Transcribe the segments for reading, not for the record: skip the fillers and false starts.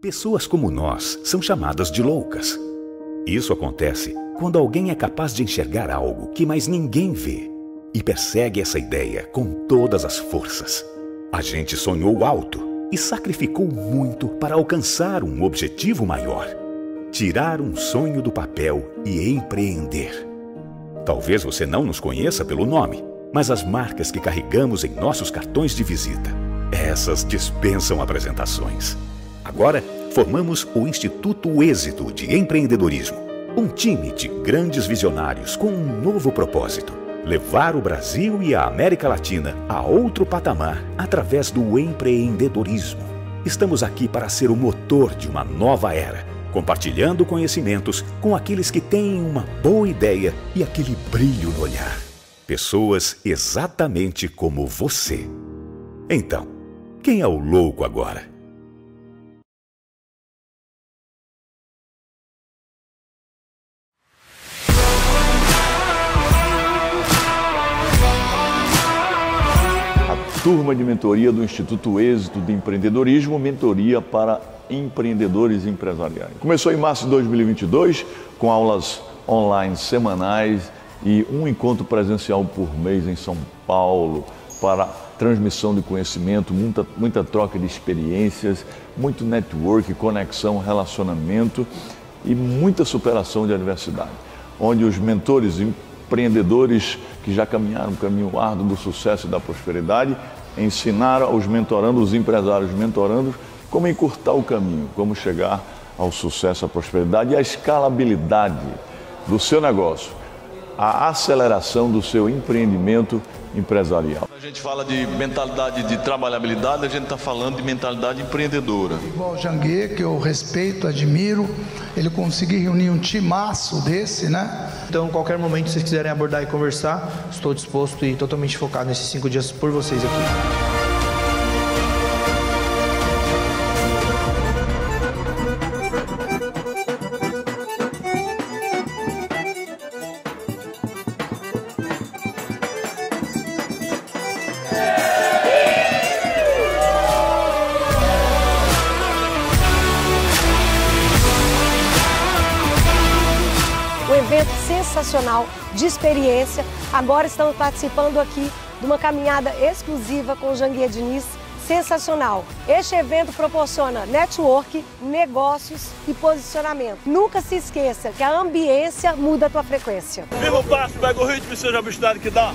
Pessoas como nós são chamadas de loucas. Isso acontece quando alguém é capaz de enxergar algo que mais ninguém vê e persegue essa ideia com todas as forças. A gente sonhou alto e sacrificou muito para alcançar um objetivo maior: tirar um sonho do papel e empreender. Talvez você não nos conheça pelo nome, mas as marcas que carregamos em nossos cartões de visita, essas dispensam apresentações. Agora, formamos o Instituto Êxito de Empreendedorismo, um time de grandes visionários com um novo propósito: levar o Brasil e a América Latina a outro patamar através do empreendedorismo. Estamos aqui para ser o motor de uma nova era, compartilhando conhecimentos com aqueles que têm uma boa ideia e aquele brilho no olhar. Pessoas exatamente como você. Então, quem é o louco agora? Turma de mentoria do Instituto Êxito de Empreendedorismo, mentoria para empreendedores empresariais. Começou em março de 2022, com aulas online semanais e um encontro presencial por mês em São Paulo, para transmissão de conhecimento, muita troca de experiências, muito network, conexão, relacionamento e muita superação de adversidade, onde os mentores empreendedores que já caminharam um caminho árduo do sucesso e da prosperidade ensinaram aos mentorandos, os empresários mentorandos, como encurtar o caminho, como chegar ao sucesso, à prosperidade e à escalabilidade do seu negócio, a aceleração do seu empreendimento empresarial. A gente fala de mentalidade de trabalhabilidade, a gente está falando de mentalidade empreendedora. Igual o Janguier, que eu respeito, admiro, ele conseguiu reunir um timaço desse, né? Então, qualquer momento que vocês quiserem abordar e conversar, estou disposto e totalmente focado nesses 5 dias por vocês aqui. Um evento sensacional, de experiência. Agora estamos participando aqui de uma caminhada exclusiva com o Janguier Diniz, sensacional. Este evento proporciona network, negócios e posicionamento. Nunca se esqueça que a ambiência muda a tua frequência. Viva o passo, pega o ritmo e seja a velocidade que dá.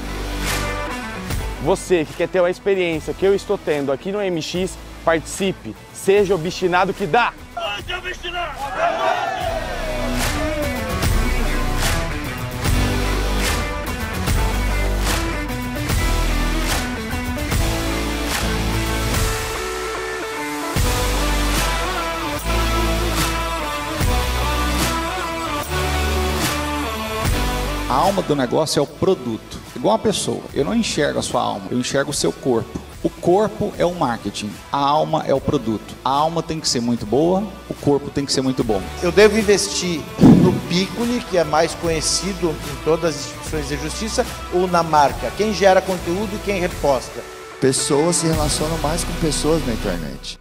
Você que quer ter uma experiência que eu estou tendo aqui no MX, participe, seja obstinado que dá! Pode obstinar! A alma do negócio é o produto. Igual uma pessoa, eu não enxergo a sua alma, eu enxergo o seu corpo. O corpo é o marketing, a alma é o produto. A alma tem que ser muito boa, o corpo tem que ser muito bom. Eu devo investir no Piccoli, que é mais conhecido em todas as instituições de justiça, ou na marca? Quem gera conteúdo e quem reposta? Pessoas se relacionam mais com pessoas na internet.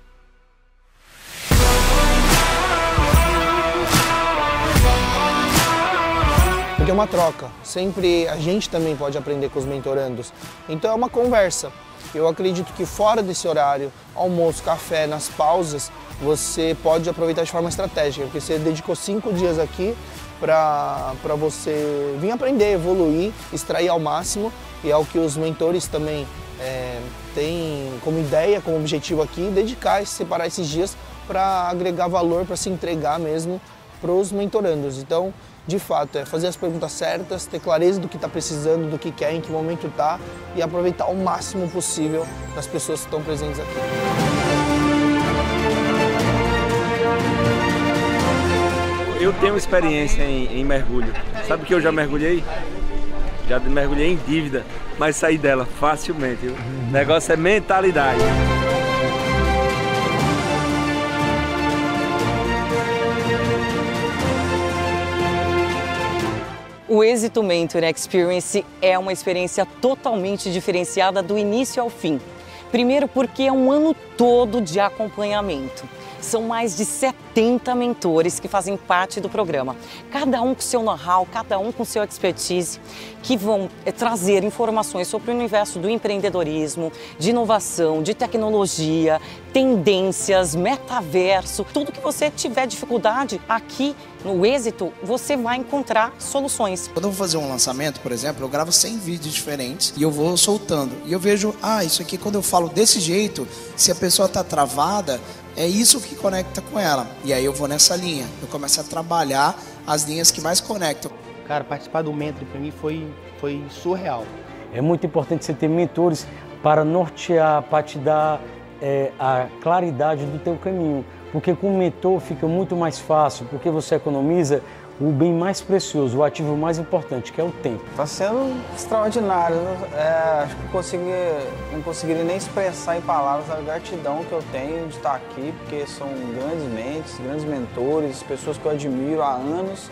Porque é uma troca, sempre a gente também pode aprender com os mentorandos. Então é uma conversa. Eu acredito que fora desse horário, almoço, café, nas pausas, você pode aproveitar de forma estratégica, porque você dedicou 5 dias aqui para você vir aprender, evoluir, extrair ao máximo, e é o que os mentores também têm como ideia, como objetivo aqui, dedicar, separar esses dias para agregar valor, para se entregar mesmo para os mentorandos. Então, de fato, é fazer as perguntas certas, ter clareza do que está precisando, do que quer, em que momento está e aproveitar o máximo possível das pessoas que estão presentes aqui. Eu tenho experiência em mergulho. Sabe que eu já mergulhei? Já mergulhei em dívida, mas saí dela facilmente. O negócio é mentalidade. O Êxito Mentor Experience é uma experiência totalmente diferenciada do início ao fim. Primeiro porque é um ano todo de acompanhamento. São mais de 70 mentores que fazem parte do programa. Cada um com seu know-how, cada um com seu expertise, que vão trazer informações sobre o universo do empreendedorismo, de inovação, de tecnologia, tendências, metaverso, tudo que você tiver dificuldade aqui no Êxito, você vai encontrar soluções. Quando eu vou fazer um lançamento, por exemplo, eu gravo 100 vídeos diferentes e eu vou soltando. E eu vejo, isso aqui quando eu falo desse jeito, se a pessoa está travada, é isso que conecta com ela. E aí eu vou nessa linha, eu começo a trabalhar as linhas que mais conectam. Cara, participar do Mentor para mim foi surreal. É muito importante você ter mentores para nortear, para te dar a claridade do teu caminho. Porque com o mentor fica muito mais fácil, porque você economiza o bem mais precioso, o ativo mais importante, que é o tempo. Está sendo extraordinário. Acho que não conseguiria nem expressar em palavras a gratidão que eu tenho de estar aqui, porque são grandes mentes, grandes mentores, pessoas que eu admiro há anos.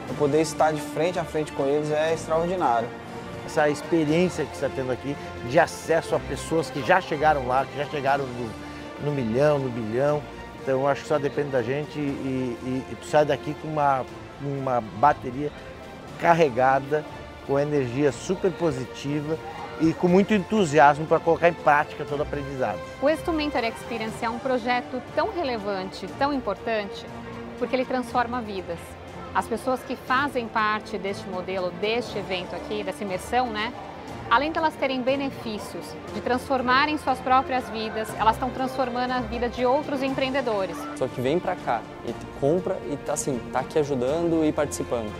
Eu poder estar de frente a frente com eles é extraordinário. Essa experiência que você está tendo aqui de acesso a pessoas que já chegaram lá, que já chegaram no milhão, no bilhão. Então eu acho que só depende da gente e tu sai daqui com uma bateria carregada, com energia super positiva e com muito entusiasmo para colocar em prática todo o aprendizado. O Êxito Mentor Experience é um projeto tão relevante, tão importante, porque ele transforma vidas. As pessoas que fazem parte deste modelo, deste evento aqui, dessa imersão, né? Além de elas terem benefícios de transformarem suas próprias vidas, elas estão transformando a vida de outros empreendedores. Só que vem pra cá e compra e tá aqui ajudando e participando.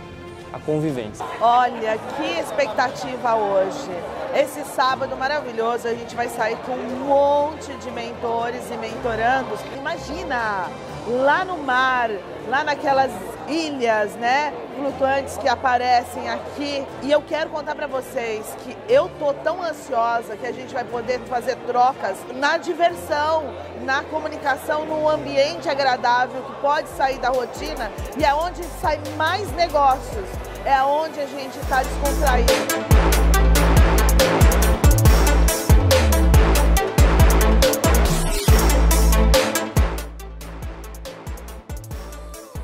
A convivência. Olha, que expectativa hoje. Esse sábado maravilhoso, a gente vai sair com um monte de mentores e mentorandos. Imagina, lá no mar, lá naquelas ilhas, né, flutuantes que aparecem aqui. E eu quero contar para vocês que eu tô tão ansiosa que a gente vai poder fazer trocas na diversão, na comunicação, num ambiente agradável que pode sair da rotina e é onde sai mais negócios, é onde a gente está descontraído.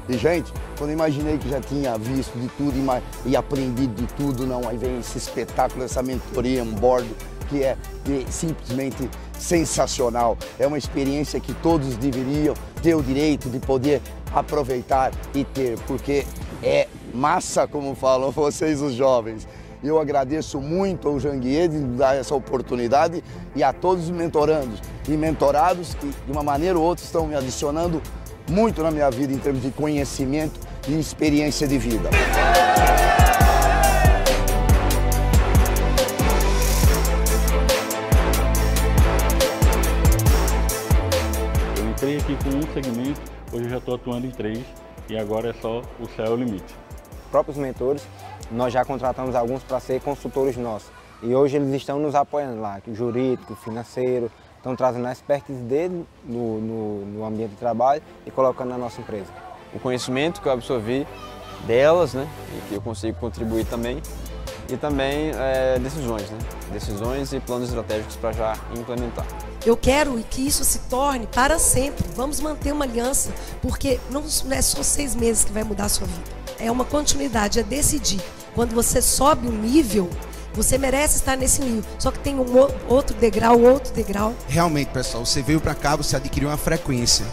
E, gente, quando eu imaginei que já tinha visto de tudo e aprendido de tudo, não, aí vem esse espetáculo, essa mentoria on board, que é simplesmente sensacional. É uma experiência que todos deveriam ter o direito de poder aproveitar e ter, porque é massa, como falam vocês, os jovens. Eu agradeço muito ao Janguier de dar essa oportunidade e a todos os mentorandos e mentorados que, de uma maneira ou outra, estão me adicionando muito na minha vida em termos de conhecimento e experiência de vida. Eu entrei aqui com um segmento, hoje eu já estou atuando em 3 e agora é só o céu é o limite. Próprios mentores, nós já contratamos alguns para ser consultores nossos e hoje eles estão nos apoiando lá, jurídico, financeiro. Estão trazendo a expertise dele no ambiente de trabalho e colocando na nossa empresa. O conhecimento que eu absorvi delas, né, e que eu consigo contribuir também, e também decisões, né, decisões e planos estratégicos para já implementar. Eu quero que isso se torne para sempre. Vamos manter uma aliança, porque não é só 6 meses que vai mudar a sua vida. É uma continuidade, é decidir. Quando você sobe um nível, você merece estar nesse nível, só que tem um outro degrau. Realmente, pessoal, você veio para cá, você adquiriu uma frequência.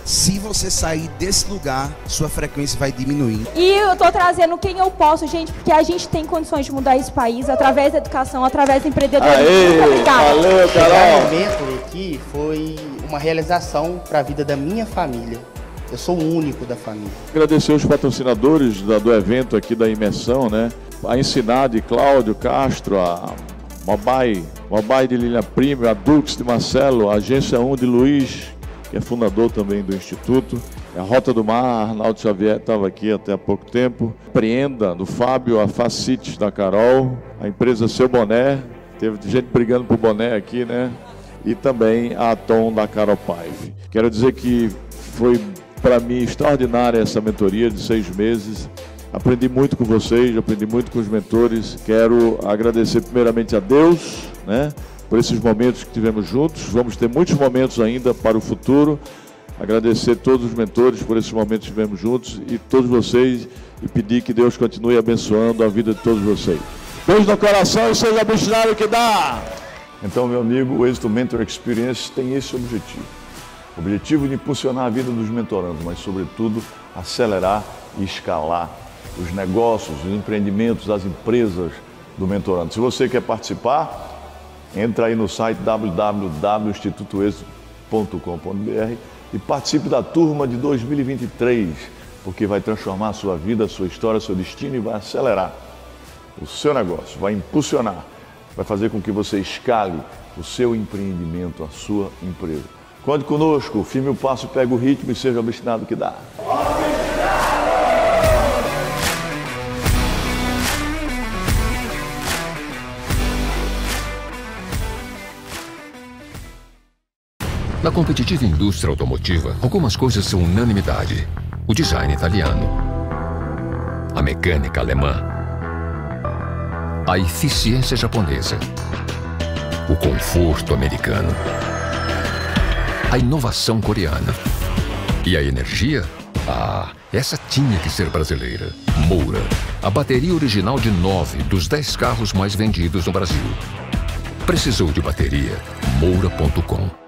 Se você sair desse lugar, sua frequência vai diminuir. E eu tô trazendo quem eu posso, gente, porque a gente tem condições de mudar esse país através da educação, através do empreendedorismo. Valeu, Carol! O momento aqui foi uma realização para a vida da minha família. Eu sou o único da família. Agradecer os patrocinadores do evento aqui da imersão, né? A Ensinar de Cláudio Castro, a Mobai de Lilian Prime, a Dux de Marcelo, a Agência 1 de Luiz, que é fundador também do Instituto, a Rota do Mar, Arnaldo Xavier estava aqui até há pouco tempo, Preenda do Fábio, a Facite da Carol, a empresa Seu Boné, teve gente brigando por boné aqui, né? E também a Atom da Carol Paive. Quero dizer que foi para mim extraordinária essa mentoria de 6 meses. Aprendi muito com vocês, aprendi muito com os mentores. Quero agradecer primeiramente a Deus, né, por esses momentos que tivemos juntos. Vamos ter muitos momentos ainda para o futuro. agradecer todos os mentores por esses momentos que tivemos juntos e todos vocês e pedir que Deus continue abençoando a vida de todos vocês. Beijo no coração e seja obstinado que dá! Então, meu amigo, o Êxito Mentor Experience tem esse objetivo. O objetivo de impulsionar a vida dos mentorandos, mas, sobretudo, acelerar e escalar os negócios, os empreendimentos, as empresas do mentorando. Se você quer participar, entra aí no site www.institutoexito.com.br e participe da turma de 2023, porque vai transformar a sua vida, a sua história, seu destino e vai acelerar o seu negócio, vai impulsionar, vai fazer com que você escale o seu empreendimento, a sua empresa. Conte conosco, firme o passo, pega o ritmo e seja obstinado que dá. Na competitiva indústria automotiva, algumas coisas são unanimidade. O design italiano, a mecânica alemã, a eficiência japonesa, o conforto americano, a inovação coreana e a energia? Ah, essa tinha que ser brasileira. Moura, a bateria original de 9 dos 10 carros mais vendidos no Brasil. Precisou de bateria? Moura.com.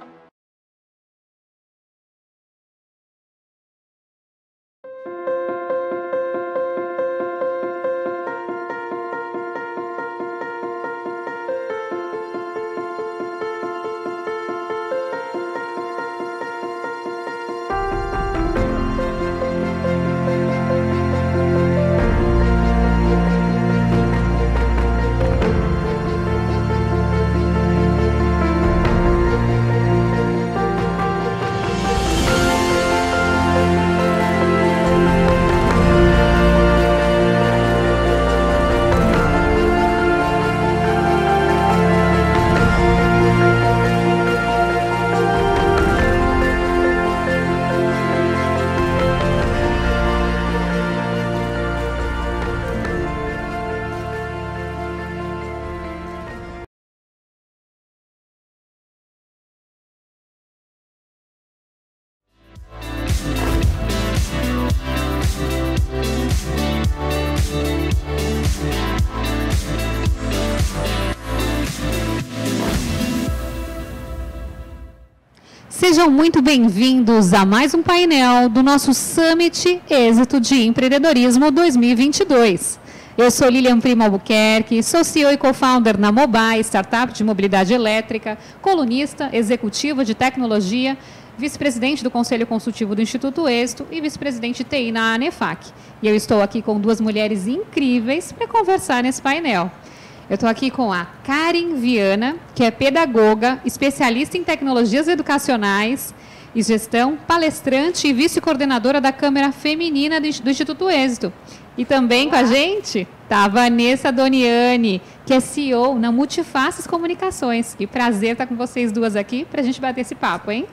Sejam muito bem-vindos a mais um painel do nosso Summit Êxito de Empreendedorismo 2022. Eu sou Lilian Primo Albuquerque, sou CEO e co-founder na Mobile, startup de mobilidade elétrica, colunista, executiva de tecnologia, vice-presidente do Conselho Consultivo do Instituto Êxito e vice-presidente de TI na ANEFAC. E eu estou aqui com duas mulheres incríveis para conversar nesse painel. Eu estou aqui com a Karen Viana, que é pedagoga, especialista em tecnologias educacionais e gestão, palestrante e vice-coordenadora da Câmara Feminina do Instituto Êxito. E também com a gente está a Vanessa Doniani, que é CEO na Multifaces Comunicações. Que prazer estar com vocês duas aqui para a gente bater esse papo, hein?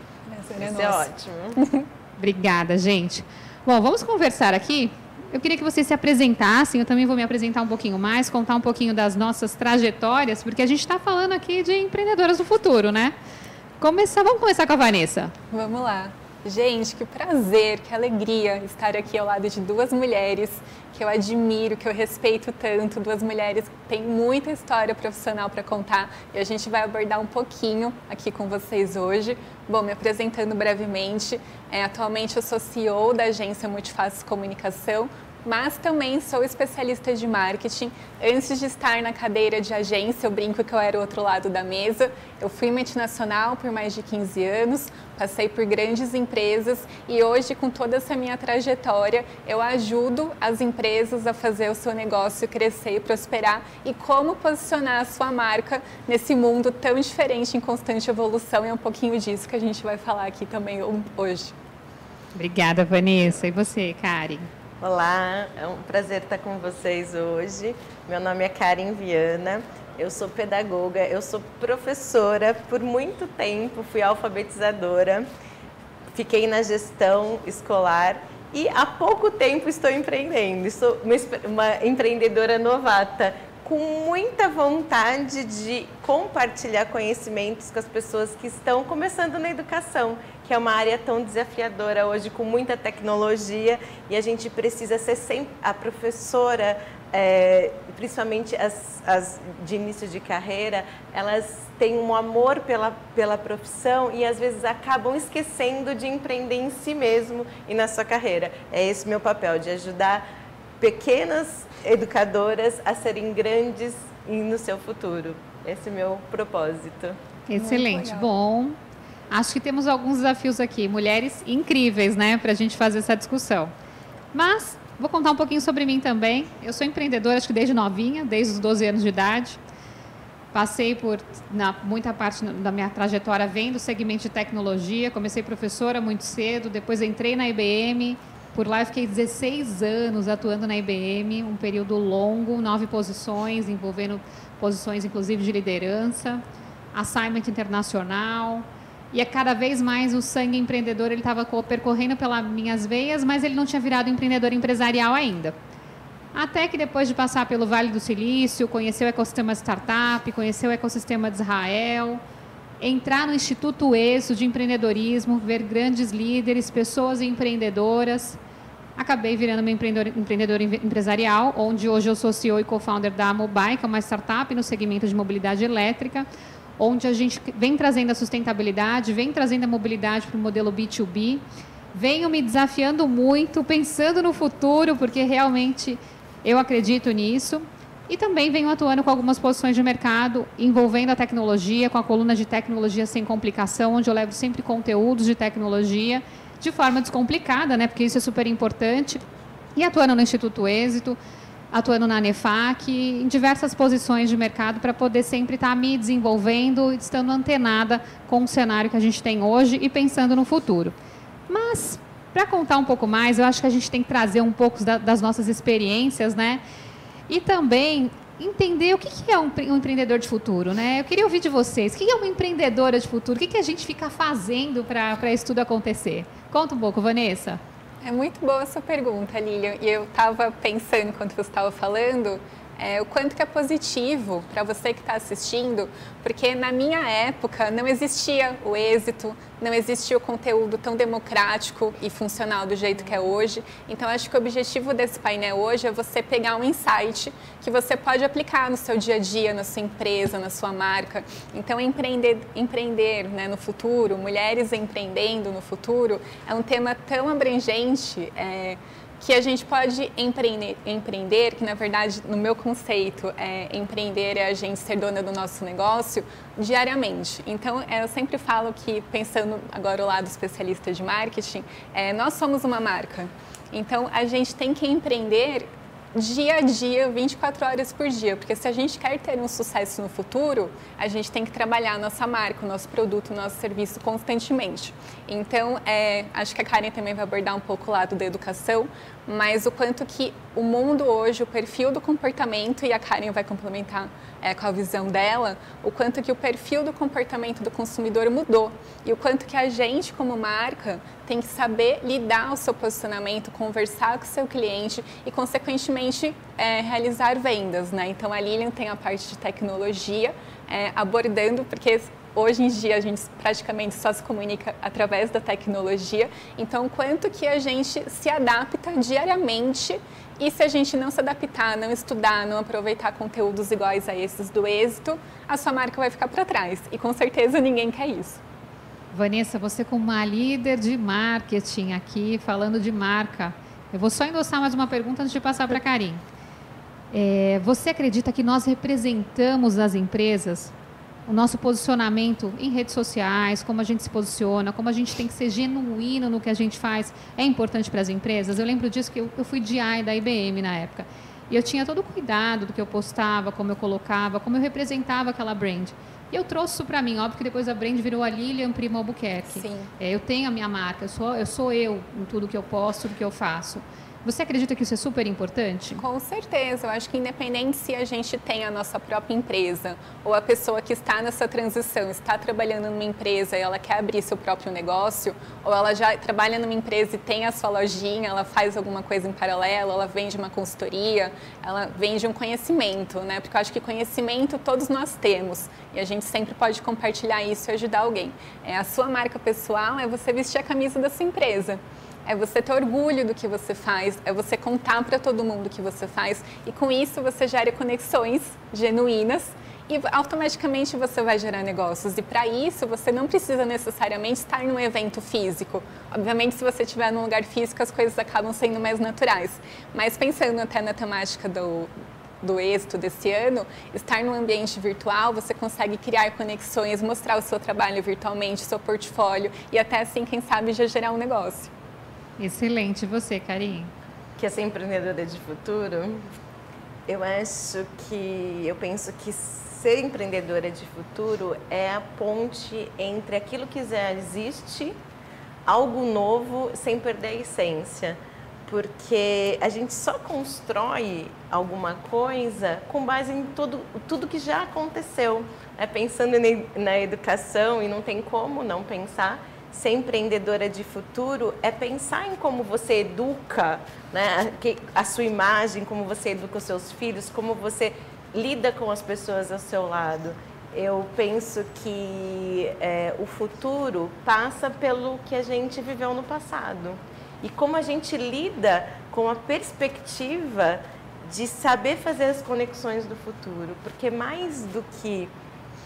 Vai ser ótimo. Obrigada, gente. Bom, vamos conversar aqui. Eu queria que vocês se apresentassem, eu também vou me apresentar um pouquinho mais, contar um pouquinho das nossas trajetórias, porque a gente está falando aqui de empreendedoras do futuro, né? Vamos começar com a Vanessa. Vamos lá. Gente, que prazer, que alegria estar aqui ao lado de duas mulheres que eu admiro, que eu respeito tanto, duas mulheres que têm muita história profissional para contar e a gente vai abordar um pouquinho aqui com vocês hoje. Bom, me apresentando brevemente, atualmente eu sou CEO da agência Multifaces Comunicação, mas também sou especialista de marketing. Antes de estar na cadeira de agência, eu brinco que eu era o outro lado da mesa. Eu fui multinacional por mais de 15 anos, passei por grandes empresas e hoje, com toda essa minha trajetória, eu ajudo as empresas a fazer o seu negócio crescer e prosperar e como posicionar a sua marca nesse mundo tão diferente, em constante evolução. E é um pouquinho disso que a gente vai falar aqui também hoje. Obrigada, Vanessa. E você, Karen? Olá, é um prazer estar com vocês hoje. Meu nome é Karen Viana, eu sou pedagoga, eu sou professora por muito tempo, fui alfabetizadora, fiquei na gestão escolar e há pouco tempo estou empreendendo. Sou uma empreendedora novata, com muita vontade de compartilhar conhecimentos com as pessoas que estão começando na educação, que é uma área tão desafiadora hoje, com muita tecnologia, e a gente precisa ser sempre a professora, principalmente as de início de carreira, elas têm um amor pela profissão e às vezes acabam esquecendo de empreender em si mesmo e na sua carreira. É esse o meu papel, de ajudar pequenas educadoras a serem grandes no seu futuro. Esse é o meu propósito. Excelente. Bom, acho que temos alguns desafios aqui. Mulheres incríveis, né, para a gente fazer essa discussão. Mas vou contar um pouquinho sobre mim também. Eu sou empreendedora, acho que desde novinha, desde os 12 anos de idade. Passei por muita parte da minha trajetória vendo o segmento de tecnologia. Comecei professora muito cedo, depois entrei na IBM. Por lá eu fiquei 16 anos atuando na IBM, um período longo, 9 posições, envolvendo posições inclusive de liderança, assignment internacional. E cada vez mais o sangue empreendedor ele estava percorrendo pelas minhas veias, mas ele não tinha virado empreendedor empresarial ainda. Até que depois de passar pelo Vale do Silício, conhecer o ecossistema startup, conhecer o ecossistema de Israel, entrar no Instituto ESO de empreendedorismo, ver grandes líderes, pessoas empreendedoras. Acabei virando uma empreendedora empresarial, onde hoje eu sou CEO e co-founder da Mobile, que é uma startup no segmento de mobilidade elétrica, onde a gente vem trazendo a sustentabilidade, vem trazendo a mobilidade para o modelo B2B. Venho me desafiando muito, pensando no futuro, porque realmente eu acredito nisso. E também venho atuando com algumas posições de mercado, envolvendo a tecnologia, com a coluna de tecnologia sem complicação, onde eu levo sempre conteúdos de tecnologia, de forma descomplicada, né? Porque isso é super importante. E atuando no Instituto Êxito, atuando na ANEFAC, em diversas posições de mercado, para poder sempre estar me desenvolvendo, estando antenada com o cenário que a gente tem hoje e pensando no futuro. Mas, para contar um pouco mais, eu acho que a gente tem que trazer um pouco das nossas experiências, né? E também entender o que é um empreendedor de futuro, né? Eu queria ouvir de vocês, o que é uma empreendedora de futuro? O que a gente fica fazendo para isso tudo acontecer? Conta um pouco, Vanessa. É muito boa essa pergunta, Lilian. E eu estava pensando, enquanto você estava falando, o quanto que é positivo para você que está assistindo, porque na minha época não existia o êxito, não existia o conteúdo tão democrático e funcional do jeito que é hoje. Então, acho que o objetivo desse painel hoje é você pegar um insight que você pode aplicar no seu dia a dia, na sua empresa, na sua marca. Então, empreender, né, no futuro, mulheres empreendendo no futuro, é um tema tão abrangente, que a gente pode empreender, que na verdade, no meu conceito, empreender é a gente ser dona do nosso negócio diariamente. Então, eu sempre falo que, pensando agora o lado especialista de marketing, nós somos uma marca. Então, a gente tem que empreender dia a dia, 24 horas por dia, porque se a gente quer ter um sucesso no futuro, a gente tem que trabalhar a nossa marca, o nosso produto, o nosso serviço constantemente. Então, acho que a Karen também vai abordar um pouco o lado da educação, mas o quanto que o mundo hoje, o perfil do comportamento, e a Karen vai complementar com a visão dela, o quanto que o perfil do comportamento do consumidor mudou e o quanto que a gente, como marca, tem que saber lidar o seu posicionamento, conversar com o seu cliente e, consequentemente, realizar vendas, né? Então, a Lilian tem a parte de tecnologia, abordando, porque hoje em dia a gente praticamente só se comunica através da tecnologia. Então, quanto que a gente se adapta diariamente e se a gente não se adaptar, não estudar, não aproveitar conteúdos iguais a esses do êxito, a sua marca vai ficar para trás. E com certeza ninguém quer isso. Vanessa, você como uma líder de marketing aqui, falando de marca, eu vou só endossar mais uma pergunta antes de passar para a Karen. Você acredita que nós representamos as empresas? O nosso posicionamento em redes sociais, como a gente se posiciona, como a gente tem que ser genuíno no que a gente faz, é importante para as empresas? Eu lembro disso que eu fui DI da IBM na época. E eu tinha todo o cuidado do que eu postava, como eu colocava, como eu representava aquela brand. E eu trouxe isso para mim. Óbvio que depois a brand virou a Lilian Primo Albuquerque. Sim. Eu tenho a minha marca, eu sou eu em tudo que eu posto, tudo que eu faço. Você acredita que isso é super importante? Com certeza, eu acho que independente se a gente tem a nossa própria empresa ou a pessoa que está nessa transição, está trabalhando numa empresa e ela quer abrir seu próprio negócio, ou ela já trabalha numa empresa e tem a sua lojinha, ela faz alguma coisa em paralelo, ela vende uma consultoria, ela vende um conhecimento, né? Porque eu acho que conhecimento todos nós temos e a gente sempre pode compartilhar isso e ajudar alguém. A sua marca pessoal é você vestir a camisa da sua empresa. É você ter orgulho do que você faz, é você contar para todo mundo o que você faz e com isso você gera conexões genuínas e automaticamente você vai gerar negócios. E para isso você não precisa necessariamente estar num evento físico. Obviamente, se você estiver num lugar físico, as coisas acabam sendo mais naturais. Mas pensando até na temática do êxito desse ano, estar num ambiente virtual, você consegue criar conexões, mostrar o seu trabalho virtualmente, o seu portfólio e até assim, quem sabe, já gerar um negócio. Excelente. E você, Karin? Que essa empreendedora de futuro, eu penso que ser empreendedora de futuro é a ponte entre aquilo que já existe, algo novo, sem perder a essência. Porque a gente só constrói alguma coisa com base em tudo que já aconteceu. Pensando na educação, e não tem como não pensar, ser empreendedora de futuro é pensar em como você educa, né, a sua imagem, como você educa os seus filhos, como você lida com as pessoas ao seu lado. Eu penso que o futuro passa pelo que a gente viveu no passado. E como a gente lida com a perspectiva de saber fazer as conexões do futuro. Porque mais do que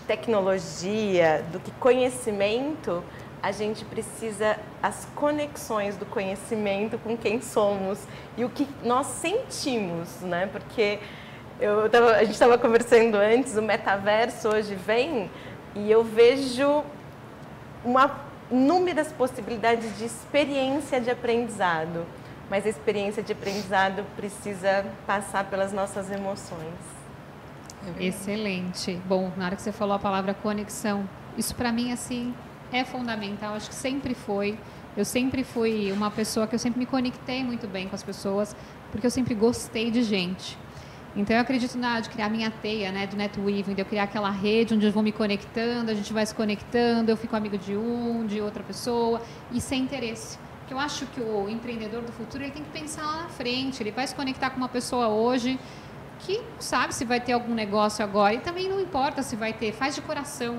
tecnologia, do que conhecimento, a gente precisa as conexões do conhecimento com quem somos e o que nós sentimos, né? Porque a gente estava conversando antes, o metaverso hoje vem e eu vejo inúmeras possibilidades de experiência de aprendizado, mas a experiência de aprendizado precisa passar pelas nossas emoções. Excelente. Bom, na hora que você falou a palavra conexão, isso para mim, assim, é fundamental, acho que sempre foi. Eu sempre fui uma pessoa que eu sempre me conectei muito bem com as pessoas, porque eu sempre gostei de gente. Então, eu acredito de criar minha teia, né, do netweaving, de eu criar aquela rede onde eu vou me conectando, a gente vai se conectando, eu fico amigo de outra pessoa, e sem interesse. Porque eu acho que o empreendedor do futuro, ele tem que pensar lá na frente, ele vai se conectar com uma pessoa hoje que sabe se vai ter algum negócio agora, e também não importa se vai ter, faz de coração.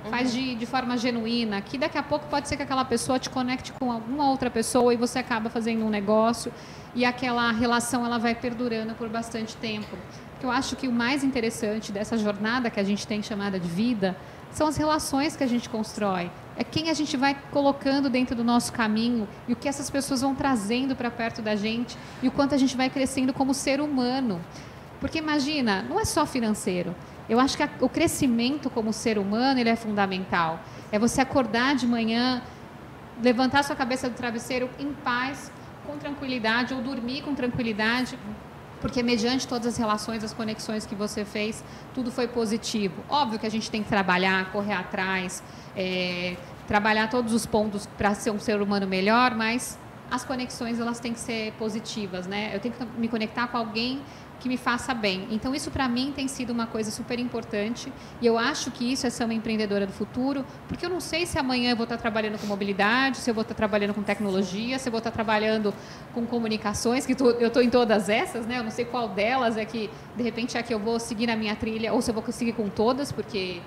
Faz de forma genuína, que daqui a pouco pode ser que aquela pessoa te conecte com alguma outra pessoa e você acaba fazendo um negócio e aquela relação ela vai perdurando por bastante tempo. Porque eu acho que o mais interessante dessa jornada que a gente tem chamada de vida são as relações que a gente constrói. É quem a gente vai colocando dentro do nosso caminho e o que essas pessoas vão trazendo para perto da gente e o quanto a gente vai crescendo como ser humano. Porque imagina, não é só financeiro. Eu acho que o crescimento como ser humano, ele é fundamental. É você acordar de manhã, levantar sua cabeça do travesseiro em paz, com tranquilidade, ou dormir com tranquilidade, porque mediante todas as relações, as conexões que você fez, tudo foi positivo. Óbvio que a gente tem que trabalhar, correr atrás, trabalhar todos os pontos para ser um ser humano melhor, mas as conexões elas têm que ser positivas, né? Eu tenho que me conectar com alguém que me faça bem. Então, isso para mim tem sido uma coisa super importante e eu acho que isso é ser uma empreendedora do futuro, porque eu não sei se amanhã eu vou estar trabalhando com mobilidade, se eu vou estar trabalhando com tecnologia, se eu vou estar trabalhando com comunicações, que eu estou em todas essas, né? Eu não sei qual delas é que, de repente, é que eu vou seguir na minha trilha ou se eu vou conseguir com todas, porque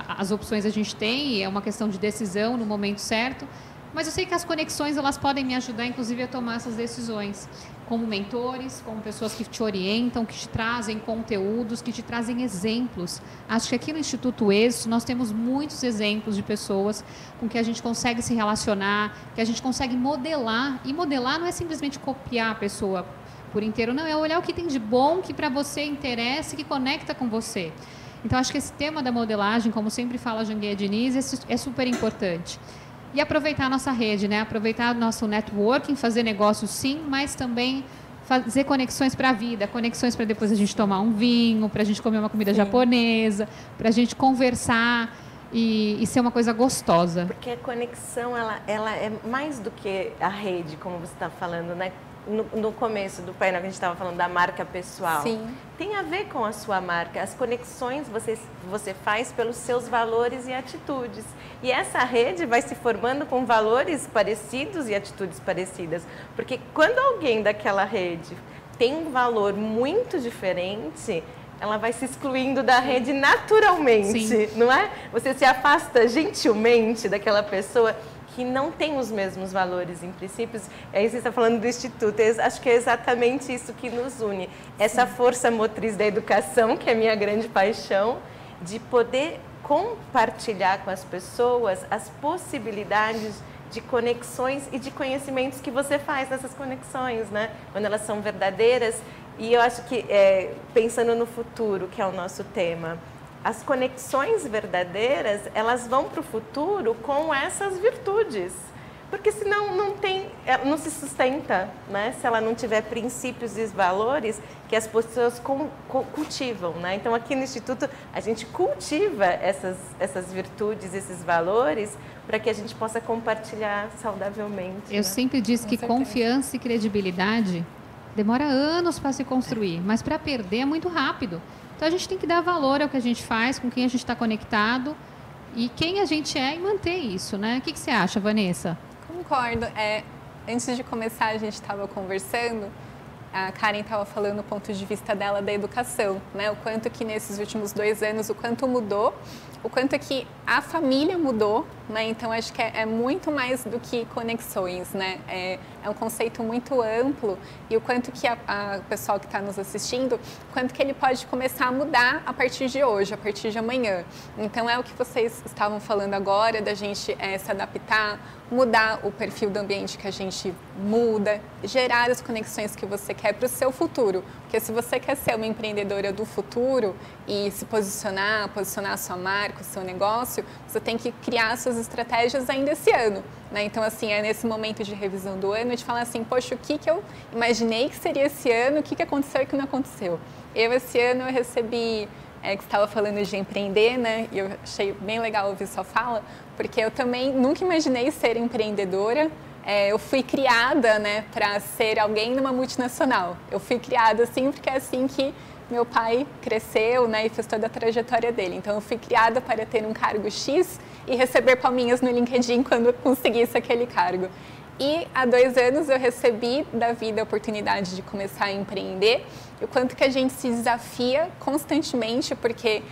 as opções a gente tem e é uma questão de decisão no momento certo. Mas eu sei que as conexões elas podem me ajudar, inclusive, a tomar essas decisões. Como mentores, como pessoas que te orientam, que te trazem conteúdos, que te trazem exemplos. Acho que aqui no Instituto Êxito nós temos muitos exemplos de pessoas com que a gente consegue se relacionar, que a gente consegue modelar. E modelar não é simplesmente copiar a pessoa por inteiro, não. É olhar o que tem de bom, que para você interessa e que conecta com você. Então, acho que esse tema da modelagem, como sempre fala a Janguier Diniz, é super importante. E aproveitar a nossa rede, né? Aproveitar o nosso networking, fazer negócios sim, mas também fazer conexões para a vida, conexões para depois a gente tomar um vinho, para a gente comer uma comida japonesa, para a gente conversar e ser uma coisa gostosa. Porque a conexão, ela é mais do que a rede, como você está falando, né? no começo do painel que a gente estava falando da marca pessoal. Sim. Tem a ver com a sua marca. As conexões você faz pelos seus valores e atitudes. E essa rede vai se formando com valores parecidos e atitudes parecidas. Porque quando alguém daquela rede tem um valor muito diferente, ela vai se excluindo da rede naturalmente, Sim. não é? Você se afasta gentilmente daquela pessoa que não tem os mesmos valores em princípios. Aí você está falando do Instituto, eu acho que é exatamente isso que nos une. Essa força motriz da educação, que é a minha grande paixão, de poder compartilhar com as pessoas as possibilidades de conexões e de conhecimentos que você faz nessas conexões, né? Quando elas são verdadeiras. E eu acho que, pensando no futuro, que é o nosso tema, as conexões verdadeiras, elas vão para o futuro com essas virtudes. Porque senão não se sustenta, né? Se ela não tiver princípios e valores que as pessoas cultivam, né? Então, aqui no Instituto, a gente cultiva essas virtudes, esses valores, para que a gente possa compartilhar saudavelmente. Eu sempre disse que confiança e credibilidade demora anos para se construir, mas para perder é muito rápido. Então, a gente tem que dar valor ao que a gente faz, com quem a gente está conectado e quem a gente é e manter isso, né? O que você acha, Vanessa? Concordo. Antes de começar, a gente estava conversando, a Karen estava falando do ponto de vista dela da educação, né? O quanto que nesses últimos 2 anos, o quanto mudou, o quanto que a família mudou, né? Então, acho que é muito mais do que conexões, né? É um conceito muito amplo e o quanto que o pessoal que está nos assistindo, o quanto que ele pode começar a mudar a partir de hoje, a partir de amanhã. Então, é o que vocês estavam falando agora, da gente se adaptar, mudar o perfil do ambiente que a gente muda, gerar as conexões que você quer para o seu futuro. Porque se você quer ser uma empreendedora do futuro e se posicionar a sua marca, o seu negócio, você tem que criar suas estratégias ainda esse ano, né? Então, assim, é nesse momento de revisão do ano, de falar assim, poxa, o que eu imaginei que seria esse ano, o que aconteceu e o que não aconteceu. Esse ano, eu recebi, que você estava falando de empreender, né? E eu achei bem legal ouvir sua fala, porque eu também nunca imaginei ser empreendedora. Eu fui criada, né, para ser alguém numa multinacional. Eu fui criada assim porque é assim que meu pai cresceu, né, e fez toda a trajetória dele. Então, eu fui criada para ter um cargo X e receber palminhas no LinkedIn quando eu conseguisse aquele cargo. E há 2 anos eu recebi da vida a oportunidade de começar a empreender. E o quanto que a gente se desafia constantemente, porque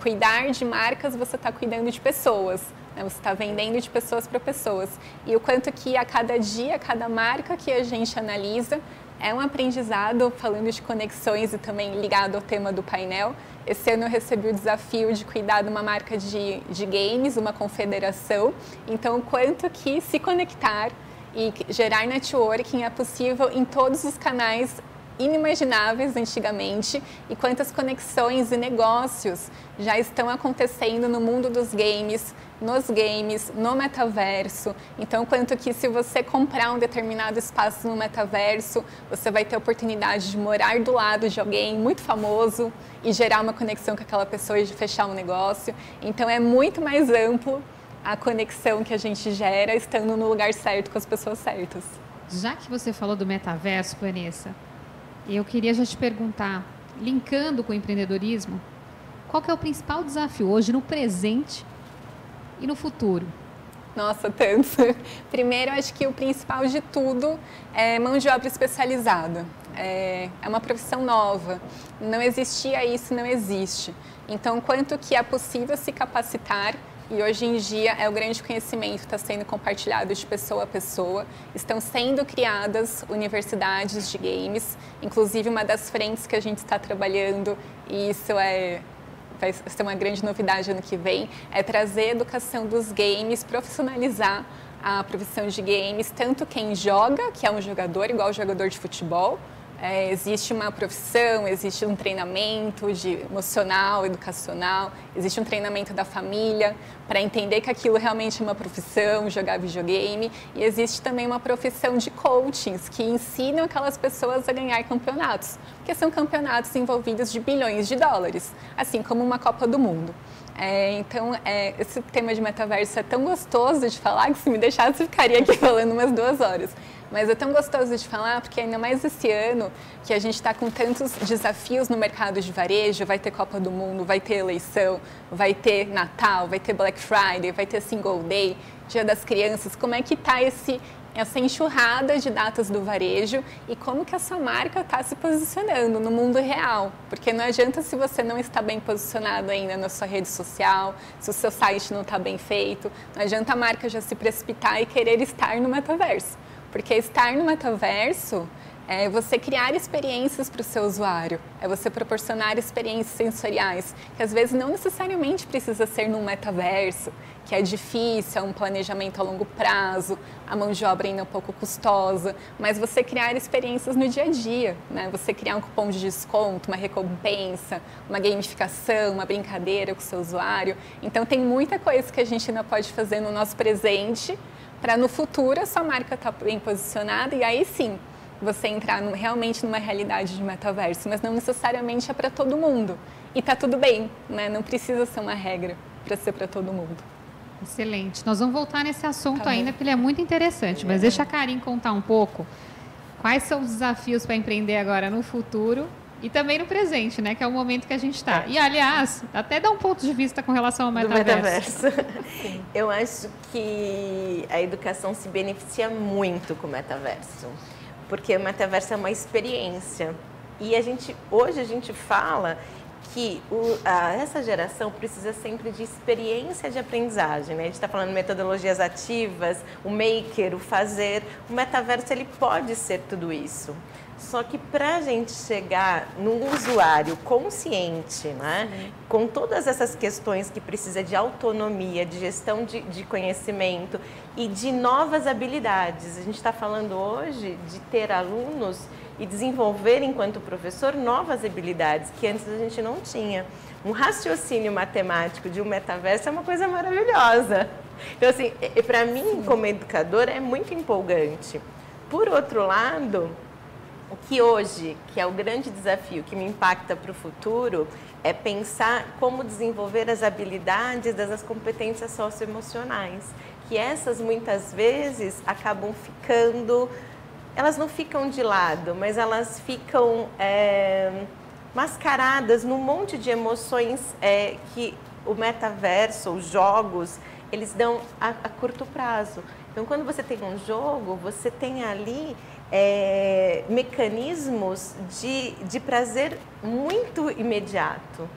cuidar de marcas, você está cuidando de pessoas. Você está vendendo de pessoas para pessoas. E o quanto que a cada dia, cada marca que a gente analisa, é um aprendizado, falando de conexões e também ligado ao tema do painel. Esse ano eu recebi o desafio de cuidar de uma marca de games, uma confederação. Então, o quanto que se conectar e gerar networking é possível em todos os canais inimagináveis antigamente e quantas conexões e negócios já estão acontecendo no mundo dos games, nos games, no metaverso. Então, quanto que se você comprar um determinado espaço no metaverso, você vai ter a oportunidade de morar do lado de alguém muito famoso e gerar uma conexão com aquela pessoa e de fechar um negócio. Então, é muito mais amplo a conexão que a gente gera estando no lugar certo com as pessoas certas. Já que você falou do metaverso, Vanessa, eu queria já te perguntar, linkando com o empreendedorismo, qual que é o principal desafio hoje no presente e no futuro? Nossa, tanto. Primeiro, acho que o principal de tudo é mão de obra especializada. É uma profissão nova. Não existia isso, não existe. Então, quanto que é possível se capacitar, e hoje em dia é o grande conhecimento que está sendo compartilhado de pessoa a pessoa. Estão sendo criadas universidades de games, inclusive uma das frentes que a gente está trabalhando, e isso vai ser uma grande novidade ano que vem, é trazer a educação dos games, profissionalizar a profissão de games, tanto quem joga, que é um jogador, igual jogador de futebol, existe uma profissão, existe um treinamento emocional, educacional, existe um treinamento da família para entender que aquilo realmente é uma profissão, jogar videogame, e existe também uma profissão de coachings que ensinam aquelas pessoas a ganhar campeonatos, porque são campeonatos envolvidos de bilhões de dólares, assim como uma Copa do Mundo. Esse tema de metaverso é tão gostoso de falar que se me deixasse eu ficaria aqui falando umas 2 horas. Mas é tão gostoso de falar porque ainda mais esse ano que a gente está com tantos desafios no mercado de varejo, vai ter Copa do Mundo, vai ter eleição, vai ter Natal, vai ter Black Friday, vai ter Single Day, Dia das Crianças. Como é que está essa enxurrada de datas do varejo e como que a sua marca está se posicionando no mundo real? Porque não adianta se você não está bem posicionado ainda na sua rede social, se o seu site não está bem feito, não adianta a marca já se precipitar e querer estar no metaverso. Porque estar no metaverso é você criar experiências para o seu usuário, é você proporcionar experiências sensoriais, que às vezes não necessariamente precisa ser num metaverso, que é difícil, é um planejamento a longo prazo, a mão de obra ainda é um pouco custosa, mas você criar experiências no dia a dia, né? Você criar um cupom de desconto, uma recompensa, uma gamificação, uma brincadeira com o seu usuário. Então tem muita coisa que a gente ainda pode fazer no nosso presente, para no futuro a sua marca estar bem posicionada e aí sim você entrar realmente numa realidade de metaverso, mas não necessariamente é para todo mundo. E tá tudo bem, né? Não precisa ser uma regra para ser para todo mundo. Excelente. Nós vamos voltar nesse assunto ainda, porque ele é muito interessante, mas deixa a Karin contar um pouco quais são os desafios para empreender agora no futuro e também no presente, né? Que é o momento que a gente está. E, aliás, até dá um ponto de vista com relação ao metaverso. Eu acho que a educação se beneficia muito com o metaverso, porque o metaverso é uma experiência. E hoje a gente fala que essa geração precisa sempre de experiência de aprendizagem, né? A gente está falando de metodologias ativas, o maker, o fazer. O metaverso ele pode ser tudo isso. Só que para a gente chegar num usuário consciente, né, com todas essas questões que precisa de autonomia, de gestão de conhecimento e de novas habilidades. A gente está falando hoje de ter alunos e desenvolver, enquanto professor, novas habilidades que antes a gente não tinha. Um raciocínio matemático de um metaverso é uma coisa maravilhosa. Então, assim, para mim, como educadora, é muito empolgante. Por outro lado, o que hoje, que é o grande desafio que me impacta para o futuro, é pensar como desenvolver as habilidades das competências socioemocionais, que essas muitas vezes acabam ficando, elas não ficam de lado, mas elas ficam mascaradas num monte de emoções que o metaverso, os jogos, eles dão a curto prazo. Então, quando você tem um jogo, você tem ali mecanismos de prazer muito imediato,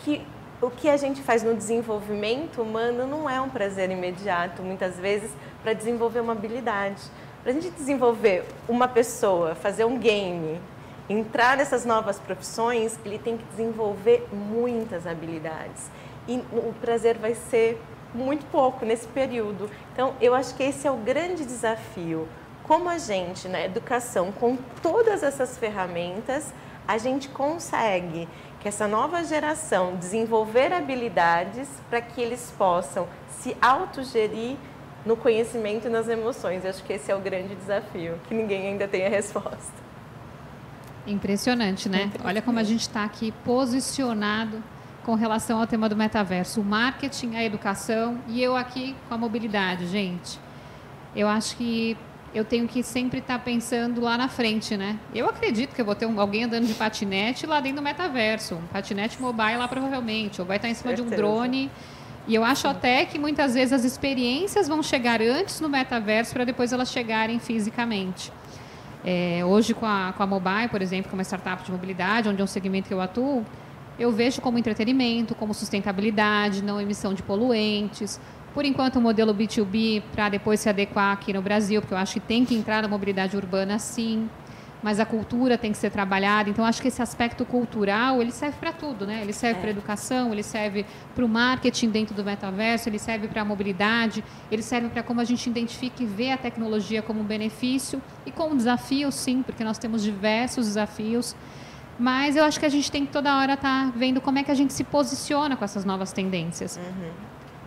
que o que a gente faz no desenvolvimento humano não é um prazer imediato, muitas vezes, para desenvolver uma habilidade. Para a gente desenvolver uma pessoa, fazer um game, entrar nessas novas profissões, ele tem que desenvolver muitas habilidades. E o prazer vai ser muito pouco nesse período. Então, eu acho que esse é o grande desafio. Como a gente, na educação, com todas essas ferramentas, a gente consegue que essa nova geração desenvolver habilidades para que eles possam se autogerir no conhecimento e nas emoções. Eu acho que esse é o grande desafio, que ninguém ainda tem a resposta. Impressionante, né? Olha como a gente está aqui posicionado com relação ao tema do metaverso. O marketing, a educação e eu aqui com a mobilidade, gente. Eu acho que eu tenho que sempre estar pensando lá na frente, né? Eu acredito que eu vou ter alguém andando de patinete lá dentro do metaverso, um patinete mobile lá provavelmente, ou vai estar em cima de um drone. E eu acho até que muitas vezes as experiências vão chegar antes no metaverso para depois elas chegarem fisicamente. Hoje com a Mobile, por exemplo, que é uma startup de mobilidade, onde é um segmento que eu atuo, eu vejo como entretenimento, como sustentabilidade, não emissão de poluentes. Por enquanto, o modelo B2B para depois se adequar aqui no Brasil, porque eu acho que tem que entrar na mobilidade urbana sim, mas a cultura tem que ser trabalhada. Então, acho que esse aspecto cultural, ele serve para tudo, né? Ele serve para a educação, ele serve para o marketing dentro do metaverso, ele serve para a mobilidade, ele serve para como a gente identifica e vê a tecnologia como um benefício e como um desafio, sim, porque nós temos diversos desafios. Mas eu acho que a gente tem que toda hora estar vendo como é que a gente se posiciona com essas novas tendências.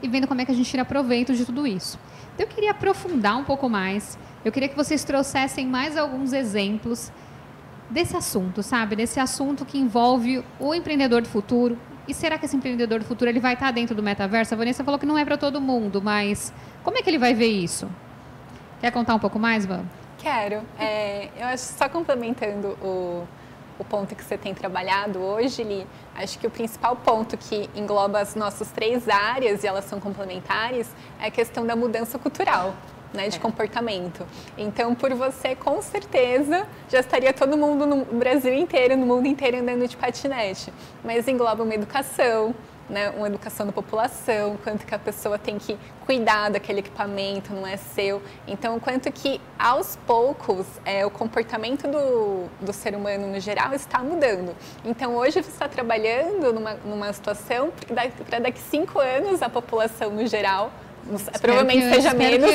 E vendo como é que a gente tira proveito de tudo isso. Então, eu queria aprofundar um pouco mais. Eu queria que vocês trouxessem mais alguns exemplos desse assunto, sabe? Desse assunto que envolve o empreendedor do futuro, E será que esse empreendedor do futuro ele vai estar dentro do metaverso? A Vanessa falou que não é para todo mundo, mas como é que ele vai ver isso? Quer contar um pouco mais, Van? Quero. Eu acho, só complementando o ponto que você tem trabalhado hoje, Li, acho que o principal ponto que engloba as nossas 3 áreas, e elas são complementares, é a questão da mudança cultural, né, de comportamento. Então, por você, com certeza, já estaria todo mundo no Brasil inteiro, no mundo inteiro andando de patinete. Mas engloba uma educação, né, uma educação da população, quanto que a pessoa tem que cuidar daquele equipamento, não é seu. Então, quanto que, aos poucos, o comportamento do ser humano, no geral, está mudando. Então, hoje você está trabalhando numa situação para daqui 5 anos a população, no geral, provavelmente seja menos,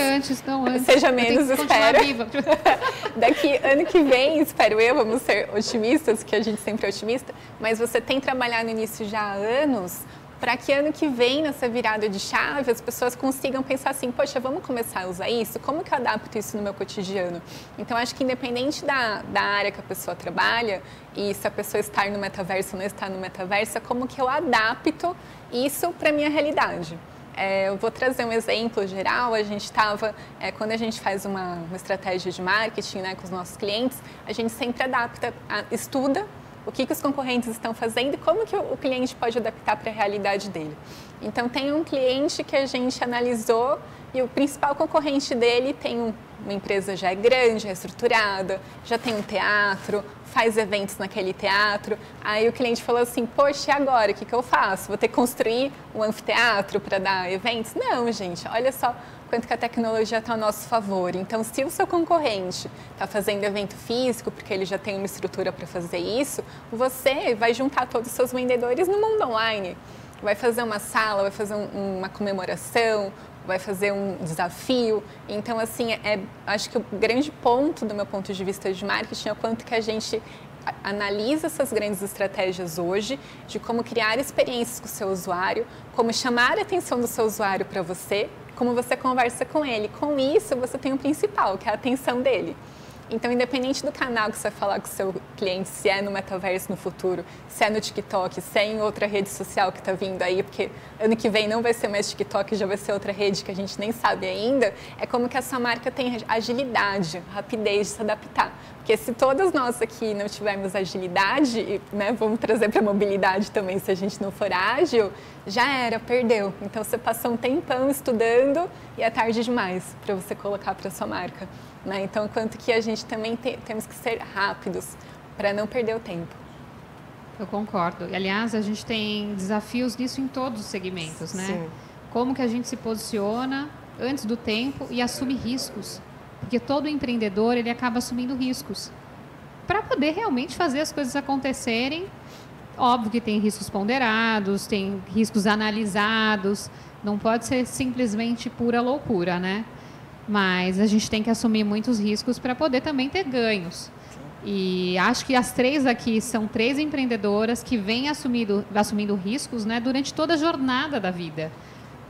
seja menos, espero. Daqui ano que vem, espero eu, vamos ser otimistas, que a gente sempre é otimista, mas você tem trabalhado nisso já há anos, para que ano que vem, nessa virada de chave, as pessoas consigam pensar assim, poxa, vamos começar a usar isso? Como que eu adapto isso no meu cotidiano? Então, acho que independente da área que a pessoa trabalha, e se a pessoa está no metaverso ou não está no metaverso, como que eu adapto isso para a minha realidade? Eu vou trazer um exemplo geral. A gente estava, quando a gente faz uma estratégia de marketing, né, com os nossos clientes, a gente sempre adapta, estuda o que os concorrentes estão fazendo e como que o cliente pode adaptar para a realidade dele. Então, tem um cliente que a gente analisou e o principal concorrente dele tem uma empresa já grande, já estruturada, já tem um teatro, faz eventos naquele teatro. Aí o cliente falou assim, poxa, e agora? O que eu faço? Vou ter que construir um anfiteatro para dar eventos? Não, gente, olha só quanto que a tecnologia está ao nosso favor. Então, se o seu concorrente está fazendo evento físico, porque ele já tem uma estrutura para fazer isso, você vai juntar todos os seus vendedores no mundo online. Vai fazer uma sala, vai fazer uma comemoração, vai fazer um desafio. Então, assim, acho que o grande ponto, do meu ponto de vista de marketing, é o quanto que a gente analisa essas grandes estratégias hoje, de como criar experiências com o seu usuário, como chamar a atenção do seu usuário para você, como você conversa com ele. Com isso, você tem o principal, que é a atenção dele. Então, independente do canal que você vai falar com o seu cliente, se é no metaverso no futuro, se é no TikTok, se é em outra rede social que está vindo aí, porque ano que vem não vai ser mais TikTok, já vai ser outra rede que a gente nem sabe ainda, é como que essa marca tem agilidade, rapidez de se adaptar. Porque se todas nós aqui não tivermos agilidade, né, vamos trazer para a mobilidade também, se a gente não for ágil, já era, perdeu. Então, você passou um tempão estudando e é tarde demais para você colocar para sua marca. Né? Então, quanto que a gente também temos que ser rápidos para não perder o tempo. Eu concordo. E, aliás, a gente tem desafios nisso em todos os segmentos, né? Sim. Como que a gente se posiciona antes do tempo e assume riscos. Porque todo empreendedor, ele acaba assumindo riscos. Para poder realmente fazer as coisas acontecerem, óbvio que tem riscos ponderados, tem riscos analisados, não pode ser simplesmente pura loucura, né? Mas a gente tem que assumir muitos riscos para poder também ter ganhos. E acho que as 3 aqui são 3 empreendedoras que vêm assumindo riscos, né, durante toda a jornada da vida.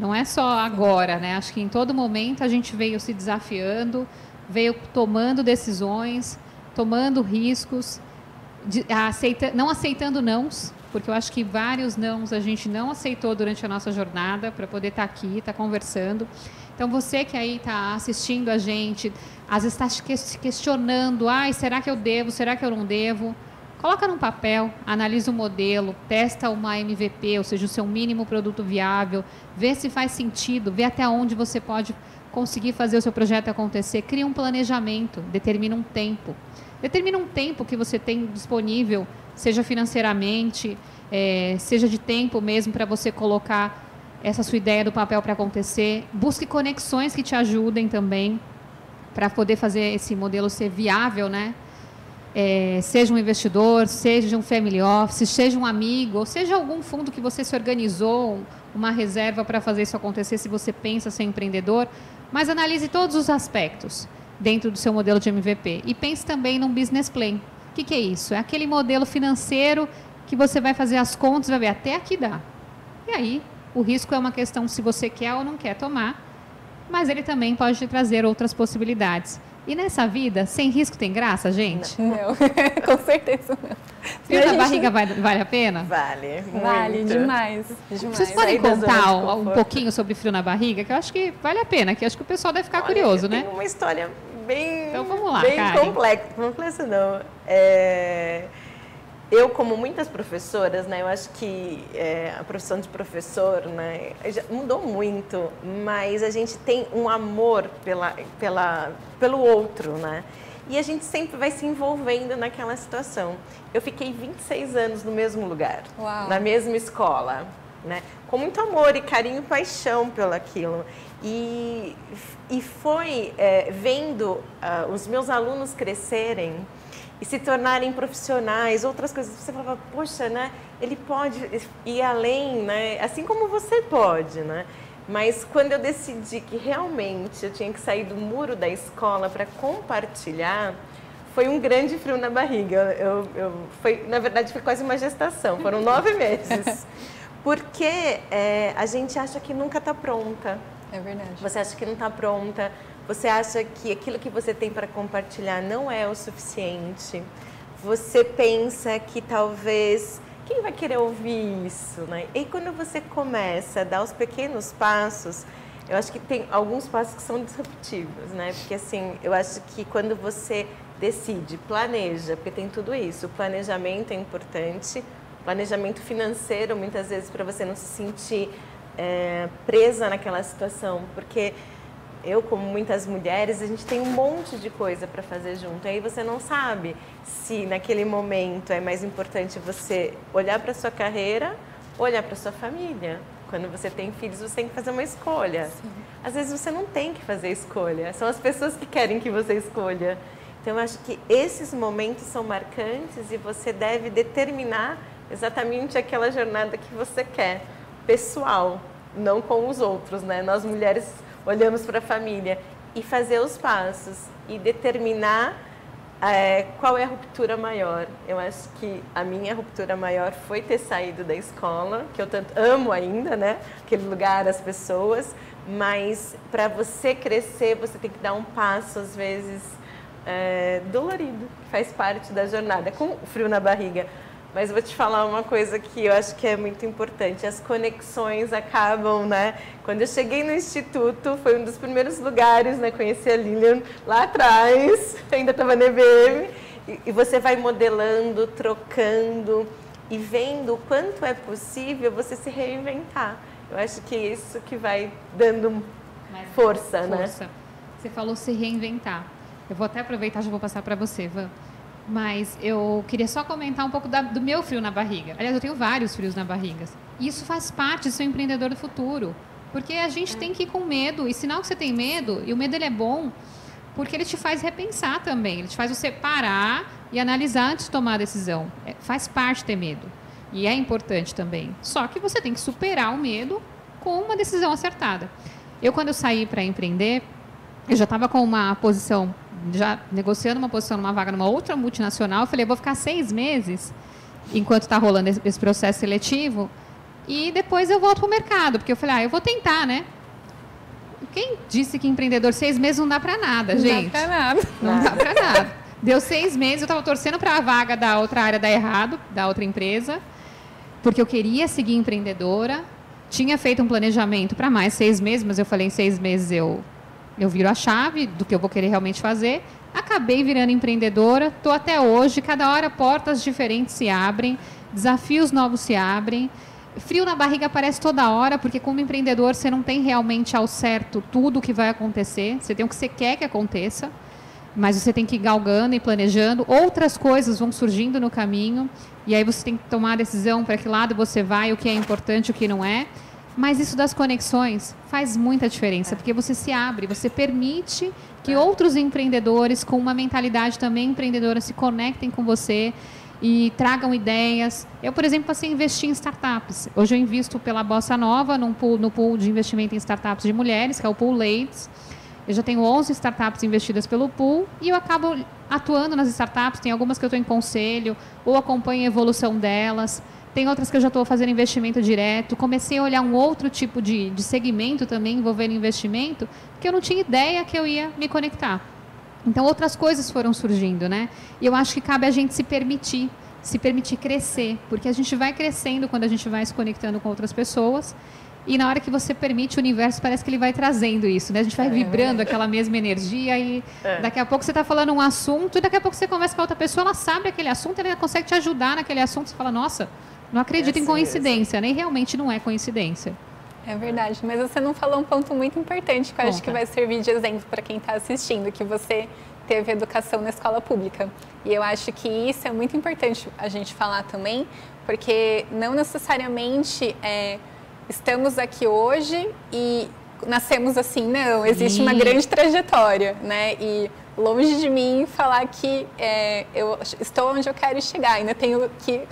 Não é só agora, né? Acho que em todo momento a gente veio se desafiando, veio tomando decisões, tomando riscos, não aceitando nãos, porque eu acho que vários nãos a gente não aceitou durante a nossa jornada para poder estar aqui, estar conversando. Então, você que aí está assistindo a gente, às vezes está se questionando, será que eu devo, será que eu não devo? Coloca num papel, analisa o modelo, testa uma MVP, ou seja, o seu mínimo produto viável, vê se faz sentido, vê até onde você pode conseguir fazer o seu projeto acontecer, cria um planejamento, determina um tempo. Determina um tempo que você tem disponível, seja financeiramente, seja de tempo mesmo para você colocar essa sua ideia do papel para acontecer. Busque conexões que te ajudem também para poder fazer esse modelo ser viável, né? Seja um investidor, seja um family office, seja um amigo, ou seja algum fundo que você se organizou, uma reserva para fazer isso acontecer, se você pensa ser empreendedor. Mas analise todos os aspectos dentro do seu modelo de MVP. E pense também num business plan. O que é isso? É aquele modelo financeiro que você vai fazer as contas e vai ver até aqui dá. E aí, o risco é uma questão se você quer ou não quer tomar, mas ele também pode te trazer outras possibilidades. E nessa vida, sem risco tem graça, gente? Não, com certeza não. Frio na barriga vale a pena? Vale, vale muito. demais. Vocês podem contar um pouquinho sobre frio na barriga? Que eu acho que vale a pena, que eu acho que o pessoal deve ficar curioso, né? Tem uma história bem, então, vamos lá, bem Karen. complexa não. Eu, como muitas professoras, né, eu acho que a profissão de professor, né, já mudou muito, mas a gente tem um amor pelo outro, né? E a gente sempre vai se envolvendo naquela situação. Eu fiquei 26 anos no mesmo lugar, na mesma escola, né? Com muito amor e carinho e paixão pelo aquilo. E foi vendo os meus alunos crescerem e se tornarem profissionais, outras coisas. Você falava, poxa, né? Ele pode ir além, né? Assim como você pode, né? Mas quando eu decidi que realmente eu tinha que sair do muro da escola para compartilhar, foi um grande frio na barriga. Na verdade, foi quase uma gestação. Foram 9 meses. Porque a gente acha que nunca está pronta. É verdade. Você acha que não está pronta. Você acha que aquilo que você tem para compartilhar não é o suficiente. Você pensa que talvez... Quem vai querer ouvir isso, né? E quando você começa a dar os pequenos passos, eu acho que tem alguns passos que são disruptivos, né? Porque, assim, eu acho que quando você decide, planeja, porque tem tudo isso. O planejamento é importante. Planejamento financeiro, muitas vezes, para você não se sentir presa naquela situação. Porque... Eu, como muitas mulheres, a gente tem um monte de coisa para fazer junto. Aí você não sabe se naquele momento é mais importante você olhar para a sua carreira ou olhar para a sua família. Quando você tem filhos, você tem que fazer uma escolha. Sim. Às vezes você não tem que fazer escolha, são as pessoas que querem que você escolha. Então, eu acho que esses momentos são marcantes e você deve determinar exatamente aquela jornada que você quer, pessoal, não com os outros, né? Nós mulheres... olhamos para a família e fazer os passos e determinar qual é a ruptura maior. Eu acho que a minha ruptura maior foi ter saído da escola, que eu tanto amo ainda, né? Aquele lugar, as pessoas, mas para você crescer, você tem que dar um passo, às vezes, dolorido, que faz parte da jornada, com frio na barriga. Mas vou te falar uma coisa que eu acho que é muito importante. As conexões acabam, né? Quando eu cheguei no Instituto, foi um dos primeiros lugares, né? Conheci a Lilian lá atrás, ainda estava na EBM. E você vai modelando, trocando e vendo o quanto é possível você se reinventar. Eu acho que é isso que vai dando força, né? Você falou se reinventar. Eu vou até aproveitar, já vou passar para você, Van. Mas eu queria só comentar um pouco do meu frio na barriga. Aliás, eu tenho vários frios na barriga. E isso faz parte de ser um empreendedor do futuro. Porque a gente tem que ir com medo. E sinal que você tem medo, e o medo ele é bom, porque ele te faz repensar também. Ele te faz você parar e analisar antes de tomar a decisão. Faz parte ter medo. E é importante também. Só que você tem que superar o medo com uma decisão acertada. Quando eu saí para empreender, eu já estava com uma posição... já negociando uma posição numa vaga numa outra multinacional, eu falei, eu vou ficar 6 meses enquanto está rolando esse processo seletivo e depois eu volto para o mercado, porque eu falei, eu vou tentar, né? Quem disse que empreendedor 6 meses não dá para nada, gente? Não dá para nada. Não dá para nada. Deu 6 meses, eu estava torcendo para a vaga da outra área dar errado, da outra empresa, porque eu queria seguir empreendedora, tinha feito um planejamento para mais 6 meses, mas eu falei, em 6 meses eu viro a chave do que eu vou querer realmente fazer. Acabei virando empreendedora, estou até hoje. Cada hora portas diferentes se abrem, desafios novos se abrem. Frio na barriga aparece toda hora, porque como empreendedor você não tem realmente ao certo tudo o que vai acontecer. Você tem o que você quer que aconteça, mas você tem que ir galgando e planejando. Outras coisas vão surgindo no caminho, e aí você tem que tomar a decisão para que lado você vai, o que é importante, o que não é. Mas isso das conexões faz muita diferença, porque você se abre, você permite que outros empreendedores com uma mentalidade também empreendedora se conectem com você e tragam ideias. Eu, por exemplo, passei a investir em startups. Hoje eu invisto pela Bossa Nova no pool de investimento em startups de mulheres, que é o Pool Ladies. Eu já tenho 11 startups investidas pelo pool e eu acabo atuando nas startups. Tem algumas que eu estou em conselho ou acompanho a evolução delas. Tem outras que eu já estou fazendo investimento direto. Comecei a olhar um outro tipo de segmento também envolvendo investimento, que eu não tinha ideia que eu ia me conectar. Então, outras coisas foram surgindo, né? E eu acho que cabe a gente se permitir crescer, porque a gente vai crescendo quando a gente vai se conectando com outras pessoas. E na hora que você permite, o universo parece que ele vai trazendo isso, né? A gente vai vibrando aquela mesma energia e daqui a pouco você está falando um assunto e daqui a pouco você conversa com a outra pessoa, ela sabe aquele assunto, ela consegue te ajudar naquele assunto. Você fala, nossa, não acredito em coincidência, né? E realmente não é coincidência. É verdade, mas você não falou um ponto muito importante que eu acho que vai servir de exemplo para quem está assistindo, que você teve educação na escola pública. E eu acho que isso é muito importante a gente falar também, porque não necessariamente estamos aqui hoje e nascemos assim, não. Existe uma grande trajetória, né? E longe de mim falar que eu estou onde eu quero chegar, ainda tenho que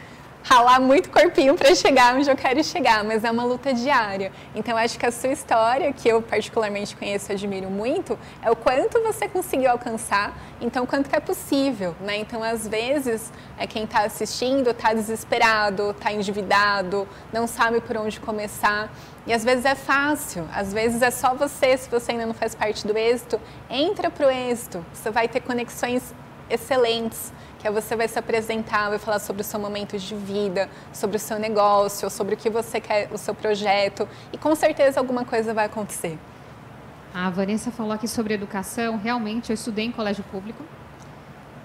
ralar muito corpinho para chegar onde eu quero chegar, mas é uma luta diária. Então, acho que a sua história, que eu particularmente conheço e admiro muito, é o quanto você conseguiu alcançar, então, o quanto que é possível, né? Então, às vezes, quem está assistindo está desesperado, está endividado, não sabe por onde começar. E, às vezes, é fácil. Às vezes, é só você, se você ainda não faz parte do êxito, entra para o êxito. Você vai ter conexões excelentes, que você vai se apresentar, vai falar sobre o seu momento de vida, sobre o seu negócio, sobre o que você quer, o seu projeto, e com certeza alguma coisa vai acontecer. A Vanessa falou aqui sobre educação. Realmente, eu estudei em colégio público.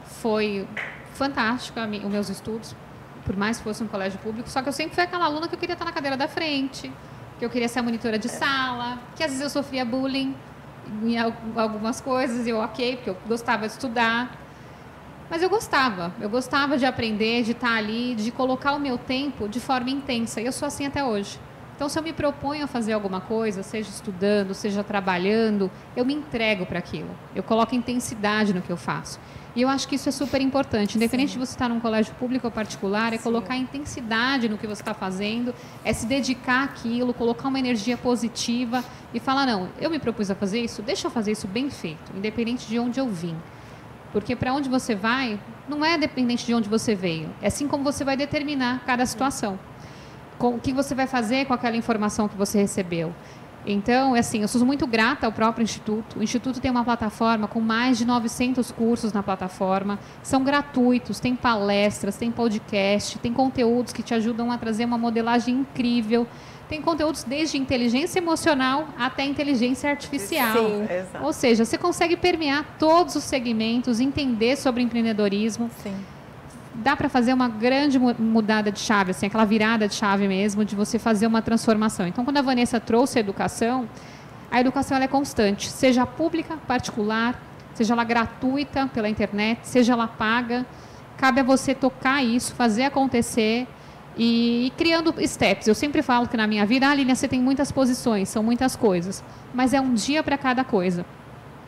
Foi fantástico os meus estudos, por mais que fosse um colégio público, só que eu sempre fui aquela aluna que eu queria estar na cadeira da frente, que eu queria ser a monitora de sala, que às vezes eu sofria bullying em algumas coisas, e eu porque eu gostava de estudar. Mas eu gostava de aprender, de estar ali, de colocar o meu tempo de forma intensa. E eu sou assim até hoje. Então, se eu me proponho a fazer alguma coisa, seja estudando, seja trabalhando, eu me entrego para aquilo. Eu coloco intensidade no que eu faço. E eu acho que isso é super importante. Independente de você estar num colégio público ou particular, é colocar intensidade no que você está fazendo, é se dedicar àquilo, colocar uma energia positiva e falar, não, eu me propus a fazer isso, deixa eu fazer isso bem feito, independente de onde eu vim. Porque para onde você vai, não é dependente de onde você veio. É assim como você vai determinar cada situação. O que você vai fazer com aquela informação que você recebeu. Então, eu sou muito grata ao próprio Instituto. O Instituto tem uma plataforma com mais de 900 cursos na plataforma. São gratuitos, tem palestras, tem podcast, tem conteúdos que te ajudam a trazer uma modelagem incrível. Tem conteúdos desde inteligência emocional até inteligência artificial. Sim, exato. Ou seja, você consegue permear todos os segmentos, entender sobre empreendedorismo. Sim. Dá para fazer uma grande mudada de chave, assim, aquela virada de chave mesmo, de você fazer uma transformação. Então, quando a Vanessa trouxe a educação ela é constante, seja pública, particular, seja ela gratuita pela internet, seja ela paga. Cabe a você tocar isso, fazer acontecer e criando steps. Eu sempre falo que na minha vida, Lilian, você tem muitas posições, são muitas coisas, mas é um dia para cada coisa.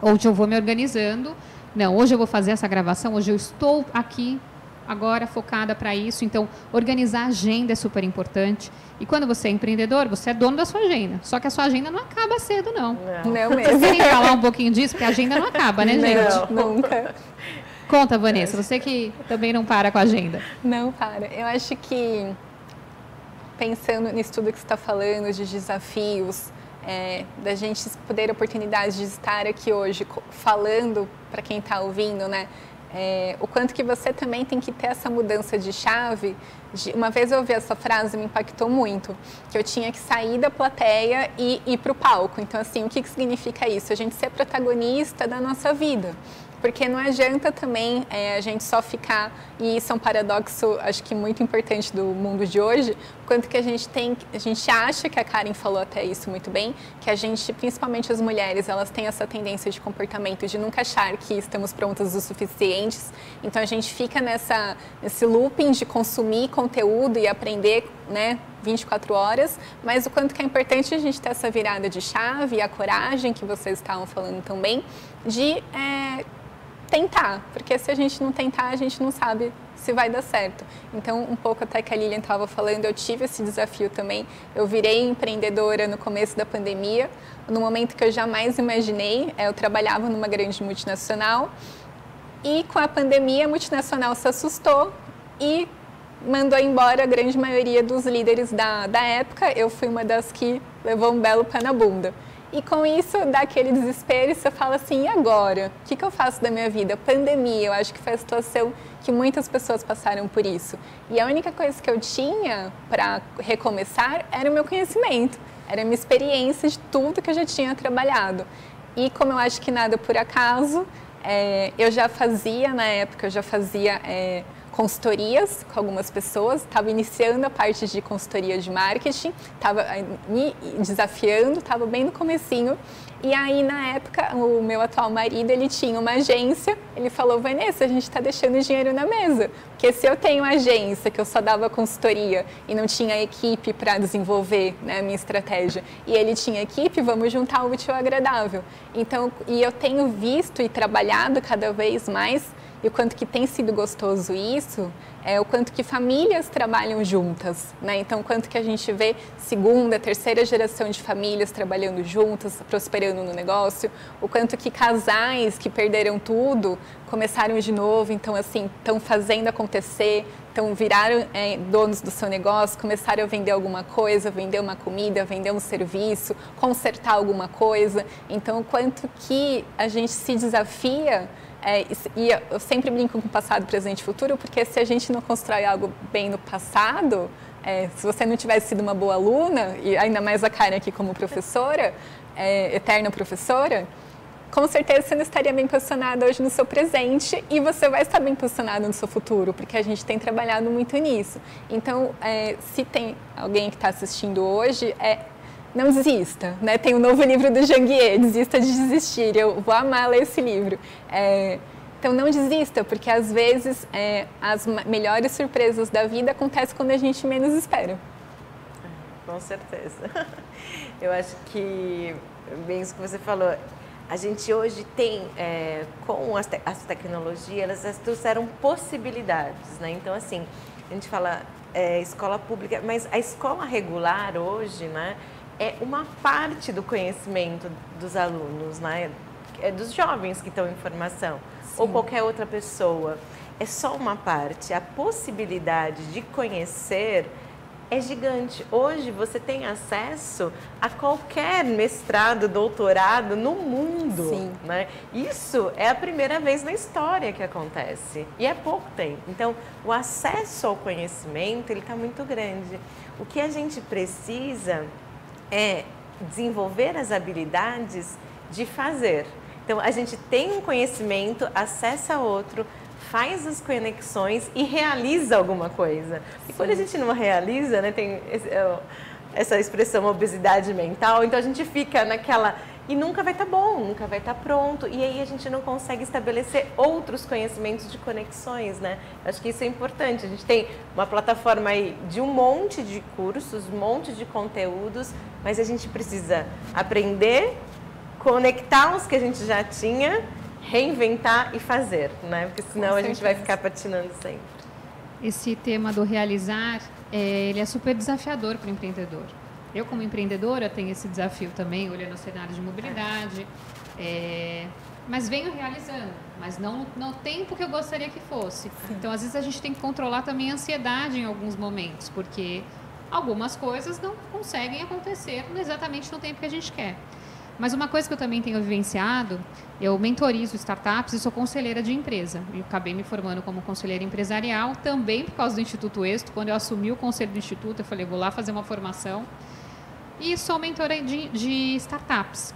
Hoje eu vou me organizando, não, hoje eu vou fazer essa gravação, hoje eu estou aqui agora focada para isso. Então, organizar a agenda é super importante. E quando você é empreendedor, você é dono da sua agenda. Só que a sua agenda não acaba cedo, não. Não mesmo. Vocês querem falar um pouquinho disso? Porque a agenda não acaba, né, gente? Não, nunca. Conta, Vanessa, você que também não para com a agenda. Não para. Eu acho que, pensando nisso tudo que você está falando, de desafios, da gente poder a oportunidade de estar aqui hoje falando para quem está ouvindo, né? O quanto que você também tem que ter essa mudança de chave. Uma vez eu ouvi essa frase, me impactou muito, que eu tinha que sair da plateia e ir para o palco. Então, assim, o que significa isso? A gente ser protagonista da nossa vida. Porque não adianta também a gente só ficar, e isso é um paradoxo, acho que muito importante do mundo de hoje, quanto que a gente acha, que a Karen falou até isso muito bem, que a gente, principalmente as mulheres, elas têm essa tendência de comportamento de nunca achar que estamos prontas o suficientes. Então a gente fica nesse looping de consumir conteúdo e aprender, né, 24 horas, mas o quanto que é importante a gente ter essa virada de chave e a coragem que vocês estavam falando também, de tentar, porque se a gente não tentar, a gente não sabe se vai dar certo. Então, um pouco até que a Lilian estava falando, eu tive esse desafio também. Eu virei empreendedora no começo da pandemia, no momento que eu jamais imaginei. Eu trabalhava numa grande multinacional e com a pandemia a multinacional se assustou e mandou embora a grande maioria dos líderes da época. Eu fui uma das que levou um belo pé na bunda. E com isso dá aquele desespero e você fala assim, e agora? O que eu faço da minha vida? Pandemia, eu acho que foi a situação que muitas pessoas passaram por isso. E a única coisa que eu tinha para recomeçar era o meu conhecimento, era a minha experiência de tudo que eu já tinha trabalhado. E como eu acho que nada por acaso, eu já fazia, na época, consultorias com algumas pessoas, estava iniciando a parte de consultoria de marketing, estava me desafiando, estava bem no comecinho. E aí, na época, o meu atual marido, ele tinha uma agência, ele falou, Vanessa, a gente está deixando dinheiro na mesa, porque se eu tenho agência, que eu só dava consultoria e não tinha equipe para desenvolver, né, a minha estratégia, e ele tinha equipe, vamos juntar o útil ao agradável. Então, e eu tenho visto e trabalhado cada vez mais, e o quanto que tem sido gostoso isso, o quanto que famílias trabalham juntas, né? Então, o quanto que a gente vê segunda, terceira geração de famílias trabalhando juntas, prosperando no negócio, o quanto que casais que perderam tudo começaram de novo, então, assim, estão fazendo acontecer, então viraram donos do seu negócio, começaram a vender alguma coisa, vender uma comida, vender um serviço, consertar alguma coisa. Então, o quanto que a gente se desafia. E eu sempre brinco com passado, presente e futuro, porque se a gente não constrói algo bem no passado, se você não tivesse sido uma boa aluna, e ainda mais a Karen aqui como professora, eterna professora, com certeza você não estaria bem posicionada hoje no seu presente e você vai estar bem posicionado no seu futuro, porque a gente tem trabalhado muito nisso. Então, se tem alguém que está assistindo hoje, não desista, né? Tem um novo livro do Jean Guier, Desista de Desistir, eu vou amar ler esse livro. Então não desista, porque às vezes as melhores surpresas da vida acontecem quando a gente menos espera. Com certeza. Eu acho que, bem isso que você falou, a gente hoje tem, com as tecnologias, elas trouxeram possibilidades, né? Então, assim, a gente fala escola pública, mas a escola regular hoje, né? É uma parte do conhecimento dos alunos, né? Dos jovens que estão em formação, sim, ou qualquer outra pessoa. É só uma parte. A possibilidade de conhecer é gigante. Hoje você tem acesso a qualquer mestrado, doutorado no mundo. Sim. Né? Isso é a primeira vez na história que acontece. E é pouco tempo. Então, o acesso ao conhecimento ele está muito grande. O que a gente precisa é desenvolver as habilidades de fazer. Então, a gente tem um conhecimento, acessa outro, faz as conexões e realiza alguma coisa. E quando a gente não realiza, né, tem essa expressão obesidade mental, então a gente fica naquela... E nunca vai estar bom, nunca vai estar pronto. E aí a gente não consegue estabelecer outros conhecimentos de conexões, né? Acho que isso é importante. A gente tem uma plataforma aí de um monte de cursos, um monte de conteúdos, mas a gente precisa aprender, conectar os que a gente já tinha, reinventar e fazer, né? Porque senão a gente vai ficar patinando sempre. Esse tema do realizar, ele é super desafiador para o empreendedor. Eu, como empreendedora, tenho esse desafio também, olhando o cenário de mobilidade, mas venho realizando, mas não no tempo que eu gostaria que fosse. Sim. Então, às vezes, a gente tem que controlar também a ansiedade em alguns momentos, porque algumas coisas não conseguem acontecer exatamente no tempo que a gente quer. Mas uma coisa que eu também tenho vivenciado, eu mentorizo startups e sou conselheira de empresa. Eu acabei me formando como conselheira empresarial, também por causa do Instituto Êxito. Quando eu assumi o conselho do Instituto, eu falei, vou lá fazer uma formação. E sou mentora de startups.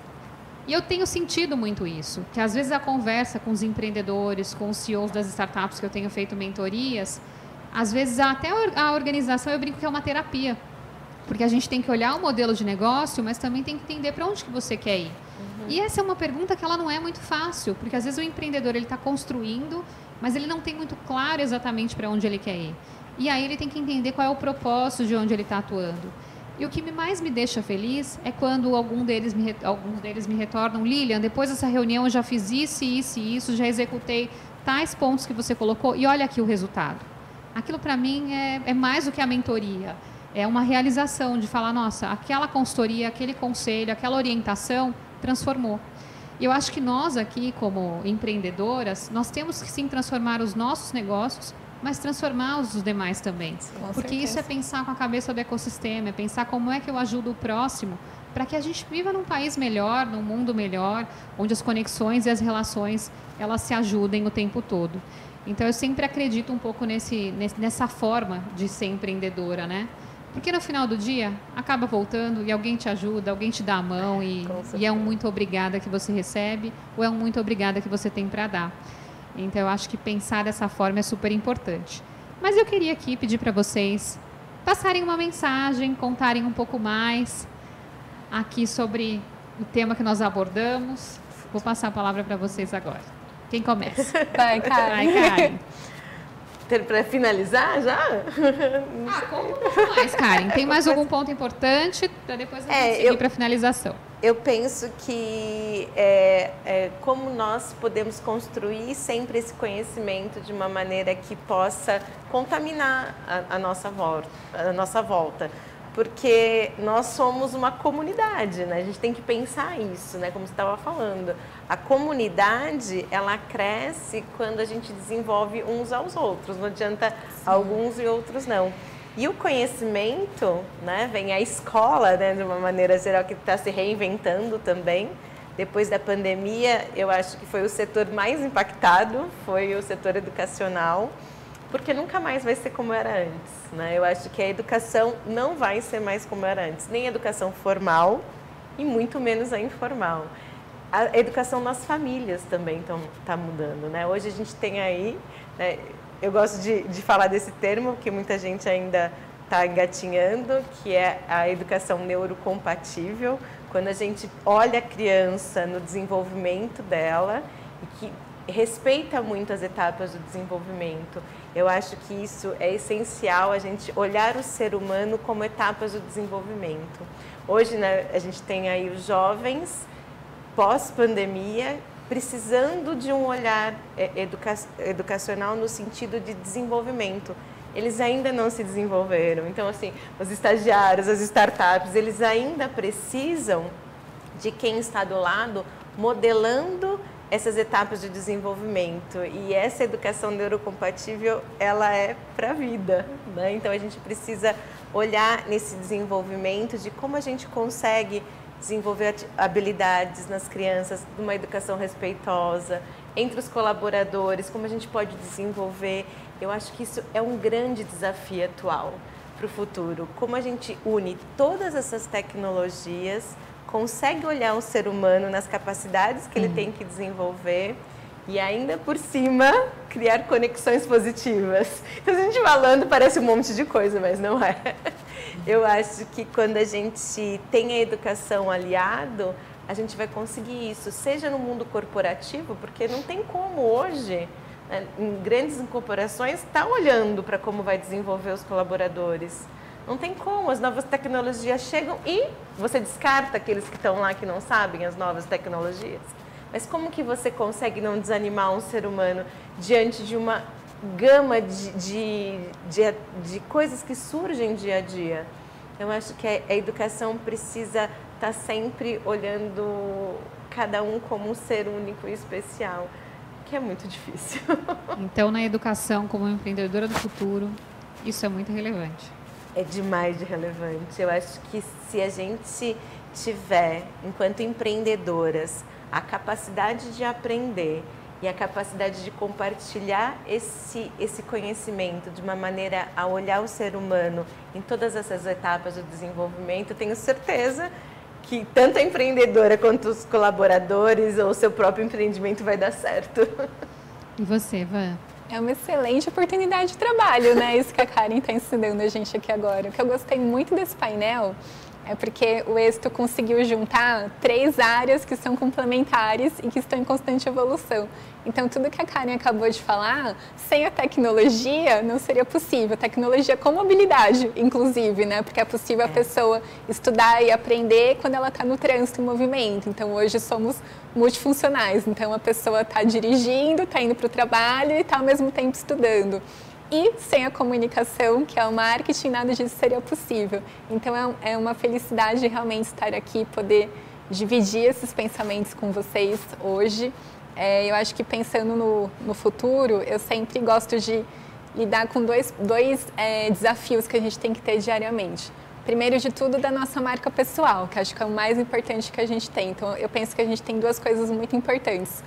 E eu tenho sentido muito isso, que às vezes a conversa com os empreendedores, com os CEOs das startups que eu tenho feito mentorias, às vezes até a organização eu brinco que é uma terapia. Porque a gente tem que olhar o modelo de negócio, mas também tem que entender para onde que você quer ir. Uhum. E essa é uma pergunta que ela não é muito fácil, porque às vezes o empreendedor ele está construindo, mas ele não tem muito claro exatamente para onde ele quer ir. E aí ele tem que entender qual é o propósito de onde ele está atuando. E o que mais me deixa feliz é quando alguns deles me retornam, Lilian, depois dessa reunião eu já fiz isso, isso e isso, já executei tais pontos que você colocou e olha aqui o resultado. Aquilo para mim é mais do que a mentoria. É uma realização de falar, nossa, aquela consultoria, aquele conselho, aquela orientação transformou. E eu acho que nós aqui, como empreendedoras, nós temos que sim transformar os nossos negócios, mas transformar os demais também. Porque isso é pensar com a cabeça do ecossistema, é pensar como é que eu ajudo o próximo para que a gente viva num país melhor, num mundo melhor, onde as conexões e as relações elas se ajudem o tempo todo. Então, eu sempre acredito um pouco nessa forma de ser empreendedora, né? Porque no final do dia, acaba voltando e alguém te ajuda, alguém te dá a mão e é um muito obrigada que você recebe ou é um muito obrigada que você tem para dar. Então, eu acho que pensar dessa forma é super importante. Mas eu queria aqui pedir para vocês passarem uma mensagem, contarem um pouco mais aqui sobre o tema que nós abordamos. Vou passar a palavra para vocês agora. Quem começa? Vai, Karen. Vai, Karen. Para finalizar já? Conta um pouco mais, Karen. Tem mais algum ponto importante para depois a gente seguir para a finalização? Eu penso que como nós podemos construir sempre esse conhecimento de uma maneira que possa contaminar a nossa volta. Porque nós somos uma comunidade, né? A gente tem que pensar isso, né? Como você estava falando. A comunidade, ela cresce quando a gente desenvolve uns aos outros. Não adianta alguns e outros não. E o conhecimento, né? Vem a escola, né? De uma maneira geral, que está se reinventando também. Depois da pandemia, eu acho que foi o setor mais impactado, foi o setor educacional. Porque nunca mais vai ser como era antes, né? Eu acho que a educação não vai ser mais como era antes, nem a educação formal e muito menos a informal. A educação nas famílias também está mudando, né? Hoje a gente tem aí, né, eu gosto de falar desse termo, porque muita gente ainda está engatinhando, que é a educação neurocompatível, quando a gente olha a criança no desenvolvimento dela e que respeita muito as etapas do desenvolvimento. Eu acho que isso é essencial, a gente olhar o ser humano como etapas do desenvolvimento. Hoje, né, a gente tem aí os jovens, pós-pandemia, precisando de um olhar educacional no sentido de desenvolvimento. Eles ainda não se desenvolveram. Então, assim, os estagiários, as startups, eles ainda precisam de quem está do lado modelando essas etapas de desenvolvimento, e essa educação neurocompatível, ela é para a vida, né? Então a gente precisa olhar nesse desenvolvimento de como a gente consegue desenvolver habilidades nas crianças, uma educação respeitosa, entre os colaboradores, como a gente pode desenvolver. Eu acho que isso é um grande desafio atual para o futuro, como a gente une todas essas tecnologias, consegue olhar o ser humano nas capacidades que ele tem que desenvolver e ainda por cima criar conexões positivas. Então, a gente falando parece um monte de coisa, mas não é. Eu acho que quando a gente tem a educação aliado, a gente vai conseguir isso, seja no mundo corporativo, porque não tem como hoje, né, em grandes corporações, estar olhando para como vai desenvolver os colaboradores. Não tem como, as novas tecnologias chegam e você descarta aqueles que estão lá que não sabem as novas tecnologias. Mas como que você consegue não desanimar um ser humano diante de uma gama de coisas que surgem dia a dia? Eu acho que a educação precisa estar sempre olhando cada um como um ser único e especial, que é muito difícil. Então, na educação, como empreendedora do futuro, isso é muito relevante. É demais de relevante. Eu acho que se a gente tiver, enquanto empreendedoras, a capacidade de aprender e a capacidade de compartilhar esse conhecimento de uma maneira a olhar o ser humano em todas essas etapas do desenvolvimento, tenho certeza que tanto a empreendedora quanto os colaboradores ou o seu próprio empreendimento vai dar certo. E você, Van? É uma excelente oportunidade de trabalho, né? Isso que a Karen está ensinando a gente aqui agora. O que eu gostei muito desse painel é porque o Êxito conseguiu juntar 3 áreas que são complementares e que estão em constante evolução. Então, tudo que a Karen acabou de falar, sem a tecnologia, não seria possível. A tecnologia como habilidade, inclusive, né? Porque é possível a pessoa estudar e aprender quando ela está no trânsito, em movimento. Então, hoje somos multifuncionais. Então, a pessoa está dirigindo, está indo para o trabalho e está ao mesmo tempo estudando. E sem a comunicação, que é o marketing, nada disso seria possível. Então, é uma felicidade realmente estar aqui, poder dividir esses pensamentos com vocês hoje. Eu acho que pensando no futuro, eu sempre gosto de lidar com dois desafios que a gente tem que ter diariamente. Primeiro de tudo, da nossa marca pessoal, que acho que é o mais importante que a gente tem. Então, eu penso que a gente tem duas coisas muito importantes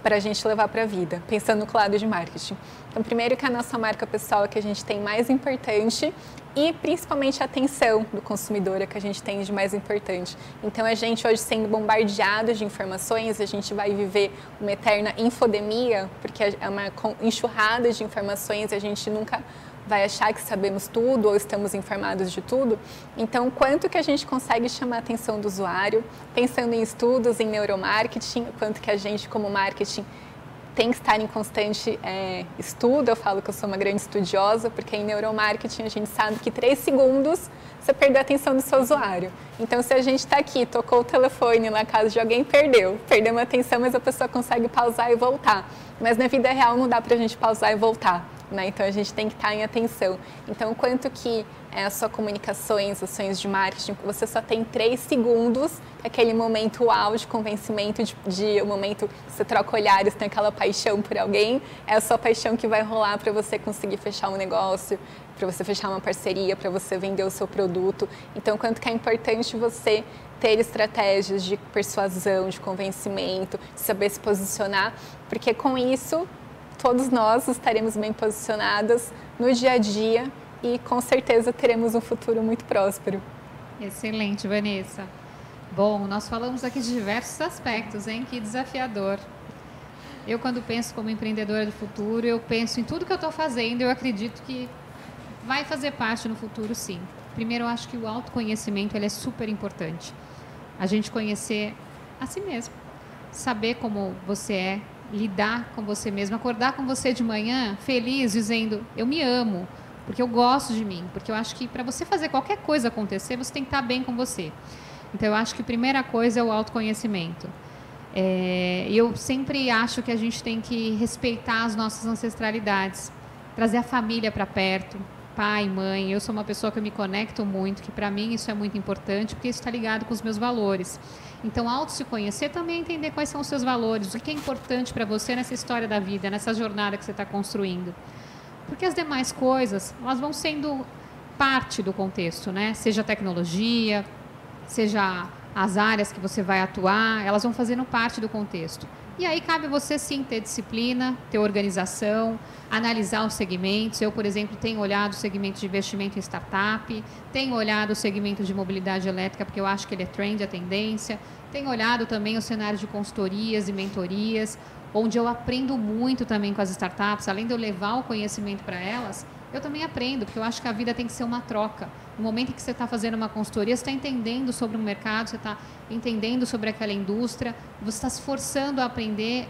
para a gente levar para a vida, pensando no lado de marketing. Então, primeiro que a nossa marca pessoal é que a gente tem mais importante e principalmente a atenção do consumidor é que a gente tem de mais importante. Então, a gente hoje sendo bombardeado de informações, a gente vai viver uma eterna infodemia, porque é uma enxurrada de informações, a gente nunca vai achar que sabemos tudo ou estamos informados de tudo. Então, quanto que a gente consegue chamar a atenção do usuário, pensando em estudos, em neuromarketing, quanto que a gente, como marketing, tem que estar em constante estudo. Eu falo que eu sou uma grande estudiosa, porque em neuromarketing a gente sabe que 3 segundos você perdeu a atenção do seu usuário. Então, se a gente está aqui, tocou o telefone na casa de alguém, perdeu uma atenção, mas a pessoa consegue pausar e voltar. Mas na vida real não dá para a gente pausar e voltar. Né? Então, a gente tem que estar em atenção. Então, quanto que a sua comunicações, ações de marketing, você só tem 3 segundos, aquele momento uau de convencimento, de o momento que você troca olhares, tem aquela paixão por alguém, é a sua paixão que vai rolar para você conseguir fechar um negócio, para você fechar uma parceria, para você vender o seu produto. Então, quanto que é importante você ter estratégias de persuasão, de convencimento, de saber se posicionar, porque com isso todos nós estaremos bem posicionadas no dia a dia e com certeza teremos um futuro muito próspero. Excelente, Vanessa. Bom, nós falamos aqui de diversos aspectos, hein? Que desafiador. Eu, quando penso como empreendedora do futuro, eu penso em tudo que eu estou fazendo, eu acredito que vai fazer parte no futuro, sim. Primeiro, eu acho que o autoconhecimento ele é super importante. A gente conhecer a si mesmo, saber como você é, lidar com você mesmo, acordar com você de manhã feliz, dizendo, eu me amo, porque eu gosto de mim, porque eu acho que para você fazer qualquer coisa acontecer, você tem que estar bem com você. Então, eu acho que a primeira coisa é o autoconhecimento. Eu sempre acho que a gente tem que respeitar as nossas ancestralidades, trazer a família para perto, pai, mãe. Eu sou uma pessoa que eu me conecto muito, que para mim isso é muito importante, porque isso está ligado com os meus valores. Então, auto se conhecer também é entender quais são os seus valores, o que é importante para você nessa história da vida, nessa jornada que você está construindo. Porque as demais coisas, elas vão sendo parte do contexto, né? Seja a tecnologia, seja as áreas que você vai atuar, elas vão fazendo parte do contexto. E aí cabe você sim ter disciplina, ter organização, analisar os segmentos. Eu, por exemplo, tenho olhado o segmento de investimento em startup, tenho olhado o segmento de mobilidade elétrica, porque eu acho que ele é trend, é tendência. Tenho olhado também o cenário de consultorias e mentorias, onde eu aprendo muito também com as startups. Além de eu levar o conhecimento para elas, eu também aprendo, porque eu acho que a vida tem que ser uma troca. No momento em que você está fazendo uma consultoria, você está entendendo sobre o mercado, você está entendendo sobre aquela indústria, você está se forçando a aprender,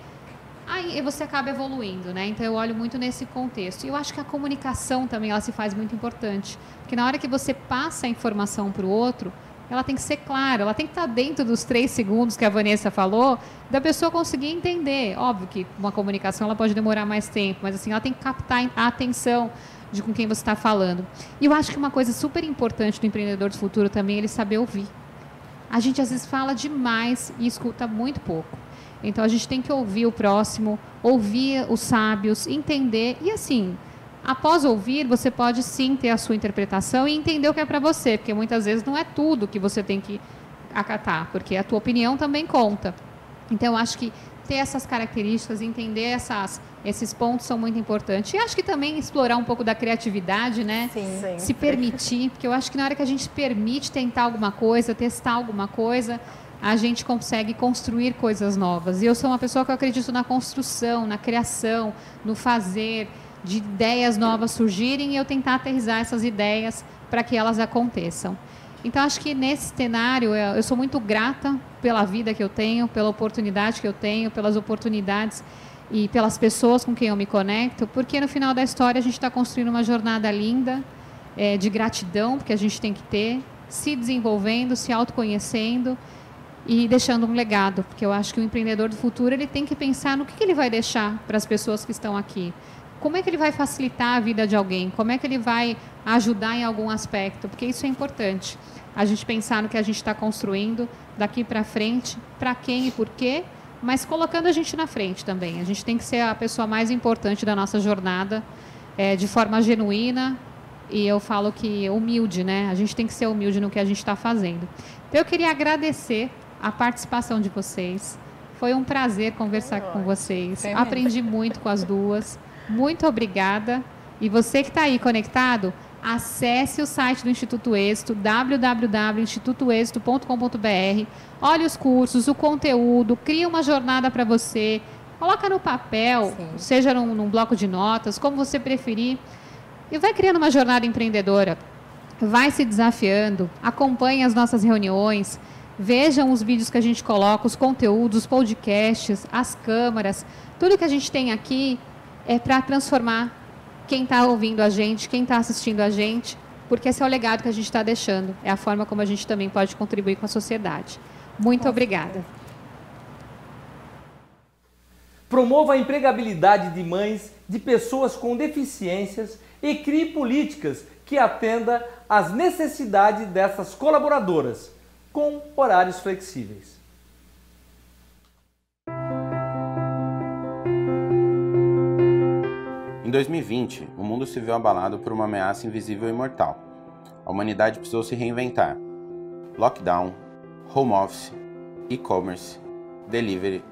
aí você acaba evoluindo, né? Então, eu olho muito nesse contexto. E eu acho que a comunicação também ela se faz muito importante, porque na hora que você passa a informação para o outro, ela tem que ser clara, ela tem que estar dentro dos 3 segundos que a Vanessa falou, da pessoa conseguir entender. Óbvio que uma comunicação ela pode demorar mais tempo, mas assim, ela tem que captar a atenção de com quem você está falando. E eu acho que uma coisa super importante do empreendedor do futuro também é ele saber ouvir. A gente às vezes fala demais e escuta muito pouco. Então a gente tem que ouvir o próximo, ouvir os sábios, entender. E assim, após ouvir, você pode sim ter a sua interpretação e entender o que é para você, porque muitas vezes não é tudo que você tem que acatar, porque a tua opinião também conta. Então eu acho que ter essas características, entender esses pontos são muito importantes. E acho que também explorar um pouco da criatividade, né? Sim. Se permitir, porque eu acho que na hora que a gente permite tentar alguma coisa, testar alguma coisa, a gente consegue construir coisas novas. E eu sou uma pessoa que eu acredito na construção, na criação, no fazer, de ideias novas surgirem e eu tentar aterrissar essas ideias para que elas aconteçam. Então, acho que nesse cenário, eu sou muito grata pela vida que eu tenho, pela oportunidade que eu tenho, pelas oportunidades e pelas pessoas com quem eu me conecto, porque no final da história a gente está construindo uma jornada linda, de gratidão, porque a gente tem que ter, se desenvolvendo, se autoconhecendo e deixando um legado, porque eu acho que o empreendedor do futuro ele tem que pensar no que ele vai deixar para as pessoas que estão aqui. Como é que ele vai facilitar a vida de alguém? Como é que ele vai ajudar em algum aspecto? Porque isso é importante. A gente pensar no que a gente está construindo daqui para frente, para quem e por quê, mas colocando a gente na frente também. A gente tem que ser a pessoa mais importante da nossa jornada, de forma genuína, E eu falo que humilde, né? A gente tem que ser humilde no que a gente está fazendo. Então, eu queria agradecer a participação de vocês. Foi um prazer conversar com vocês. Aprendi muito com as duas. Muito obrigada. E você que está aí conectado, acesse o site do Instituto Êxito, www.institutoexito.com.br. Olhe os cursos, o conteúdo, cria uma jornada para você. Coloca no papel, seja num bloco de notas, como você preferir. E vai criando uma jornada empreendedora. Vai se desafiando, acompanhe as nossas reuniões, vejam os vídeos que a gente coloca, os conteúdos, os podcasts, as câmaras. Tudo que a gente tem aqui é para transformar quem está ouvindo a gente, quem está assistindo a gente, porque esse é o legado que a gente está deixando. É a forma como a gente também pode contribuir com a sociedade. Muito obrigada. Promova a empregabilidade de mães de pessoas com deficiências e crie políticas que atenda às necessidades dessas colaboradoras, com horários flexíveis. Em 2020, o mundo se viu abalado por uma ameaça invisível e mortal. A humanidade precisou se reinventar. Lockdown, home office, e-commerce, delivery,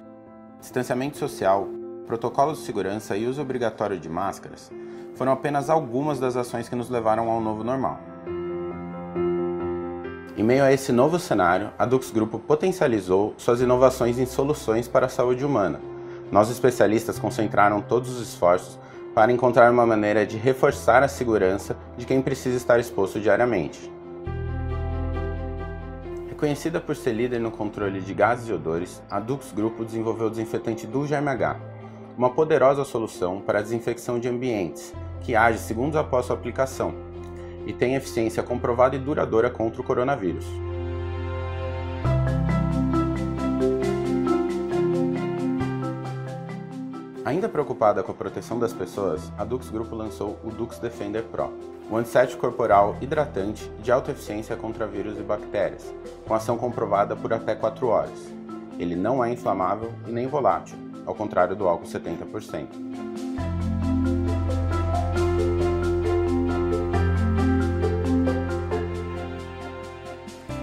distanciamento social, protocolos de segurança e uso obrigatório de máscaras foram apenas algumas das ações que nos levaram ao novo normal. Em meio a esse novo cenário, a Dux Grupo potencializou suas inovações em soluções para a saúde humana. Nós especialistas concentraram todos os esforços para encontrar uma maneira de reforçar a segurança de quem precisa estar exposto diariamente. Reconhecida por ser líder no controle de gases e odores, a Dux Grupo desenvolveu o desinfetante Duo Germe H, uma poderosa solução para a desinfecção de ambientes, que age segundos após sua aplicação e tem eficiência comprovada e duradoura contra o coronavírus. Ainda preocupada com a proteção das pessoas, a Dux Grupo lançou o Dux Defender Pro, um antisséptico corporal hidratante de alta eficiência contra vírus e bactérias, com ação comprovada por até 4 horas. Ele não é inflamável e nem volátil, ao contrário do álcool 70%.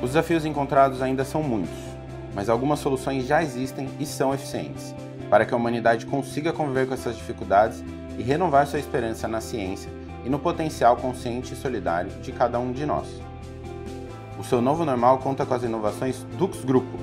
Os desafios encontrados ainda são muitos, mas algumas soluções já existem e são eficientes, para que a humanidade consiga conviver com essas dificuldades e renovar sua esperança na ciência e no potencial consciente e solidário de cada um de nós. O seu novo normal conta com as inovações Dux Grupo.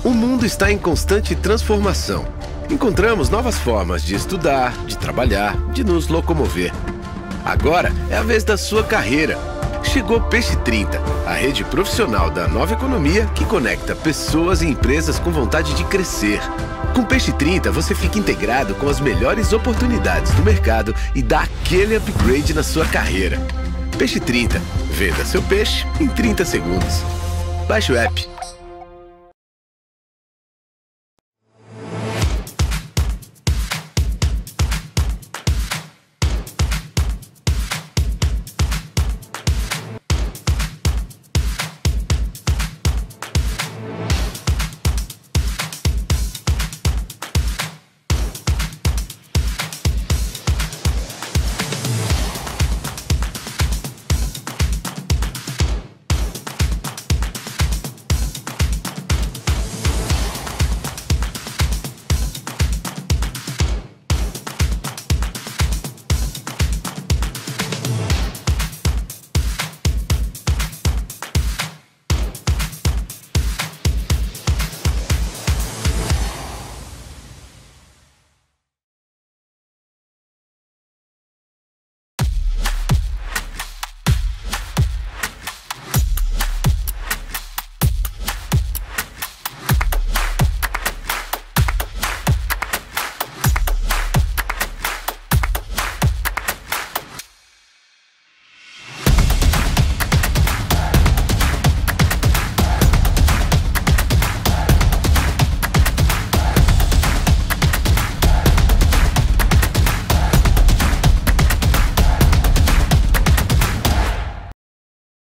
O mundo está em constante transformação. Encontramos novas formas de estudar, de trabalhar, de nos locomover. Agora é a vez da sua carreira. Chegou Peixe 30, a rede profissional da nova economia que conecta pessoas e empresas com vontade de crescer. Com Peixe 30 você fica integrado com as melhores oportunidades do mercado e dá aquele upgrade na sua carreira. Peixe 30, venda seu peixe em 30 segundos. Baixe o app.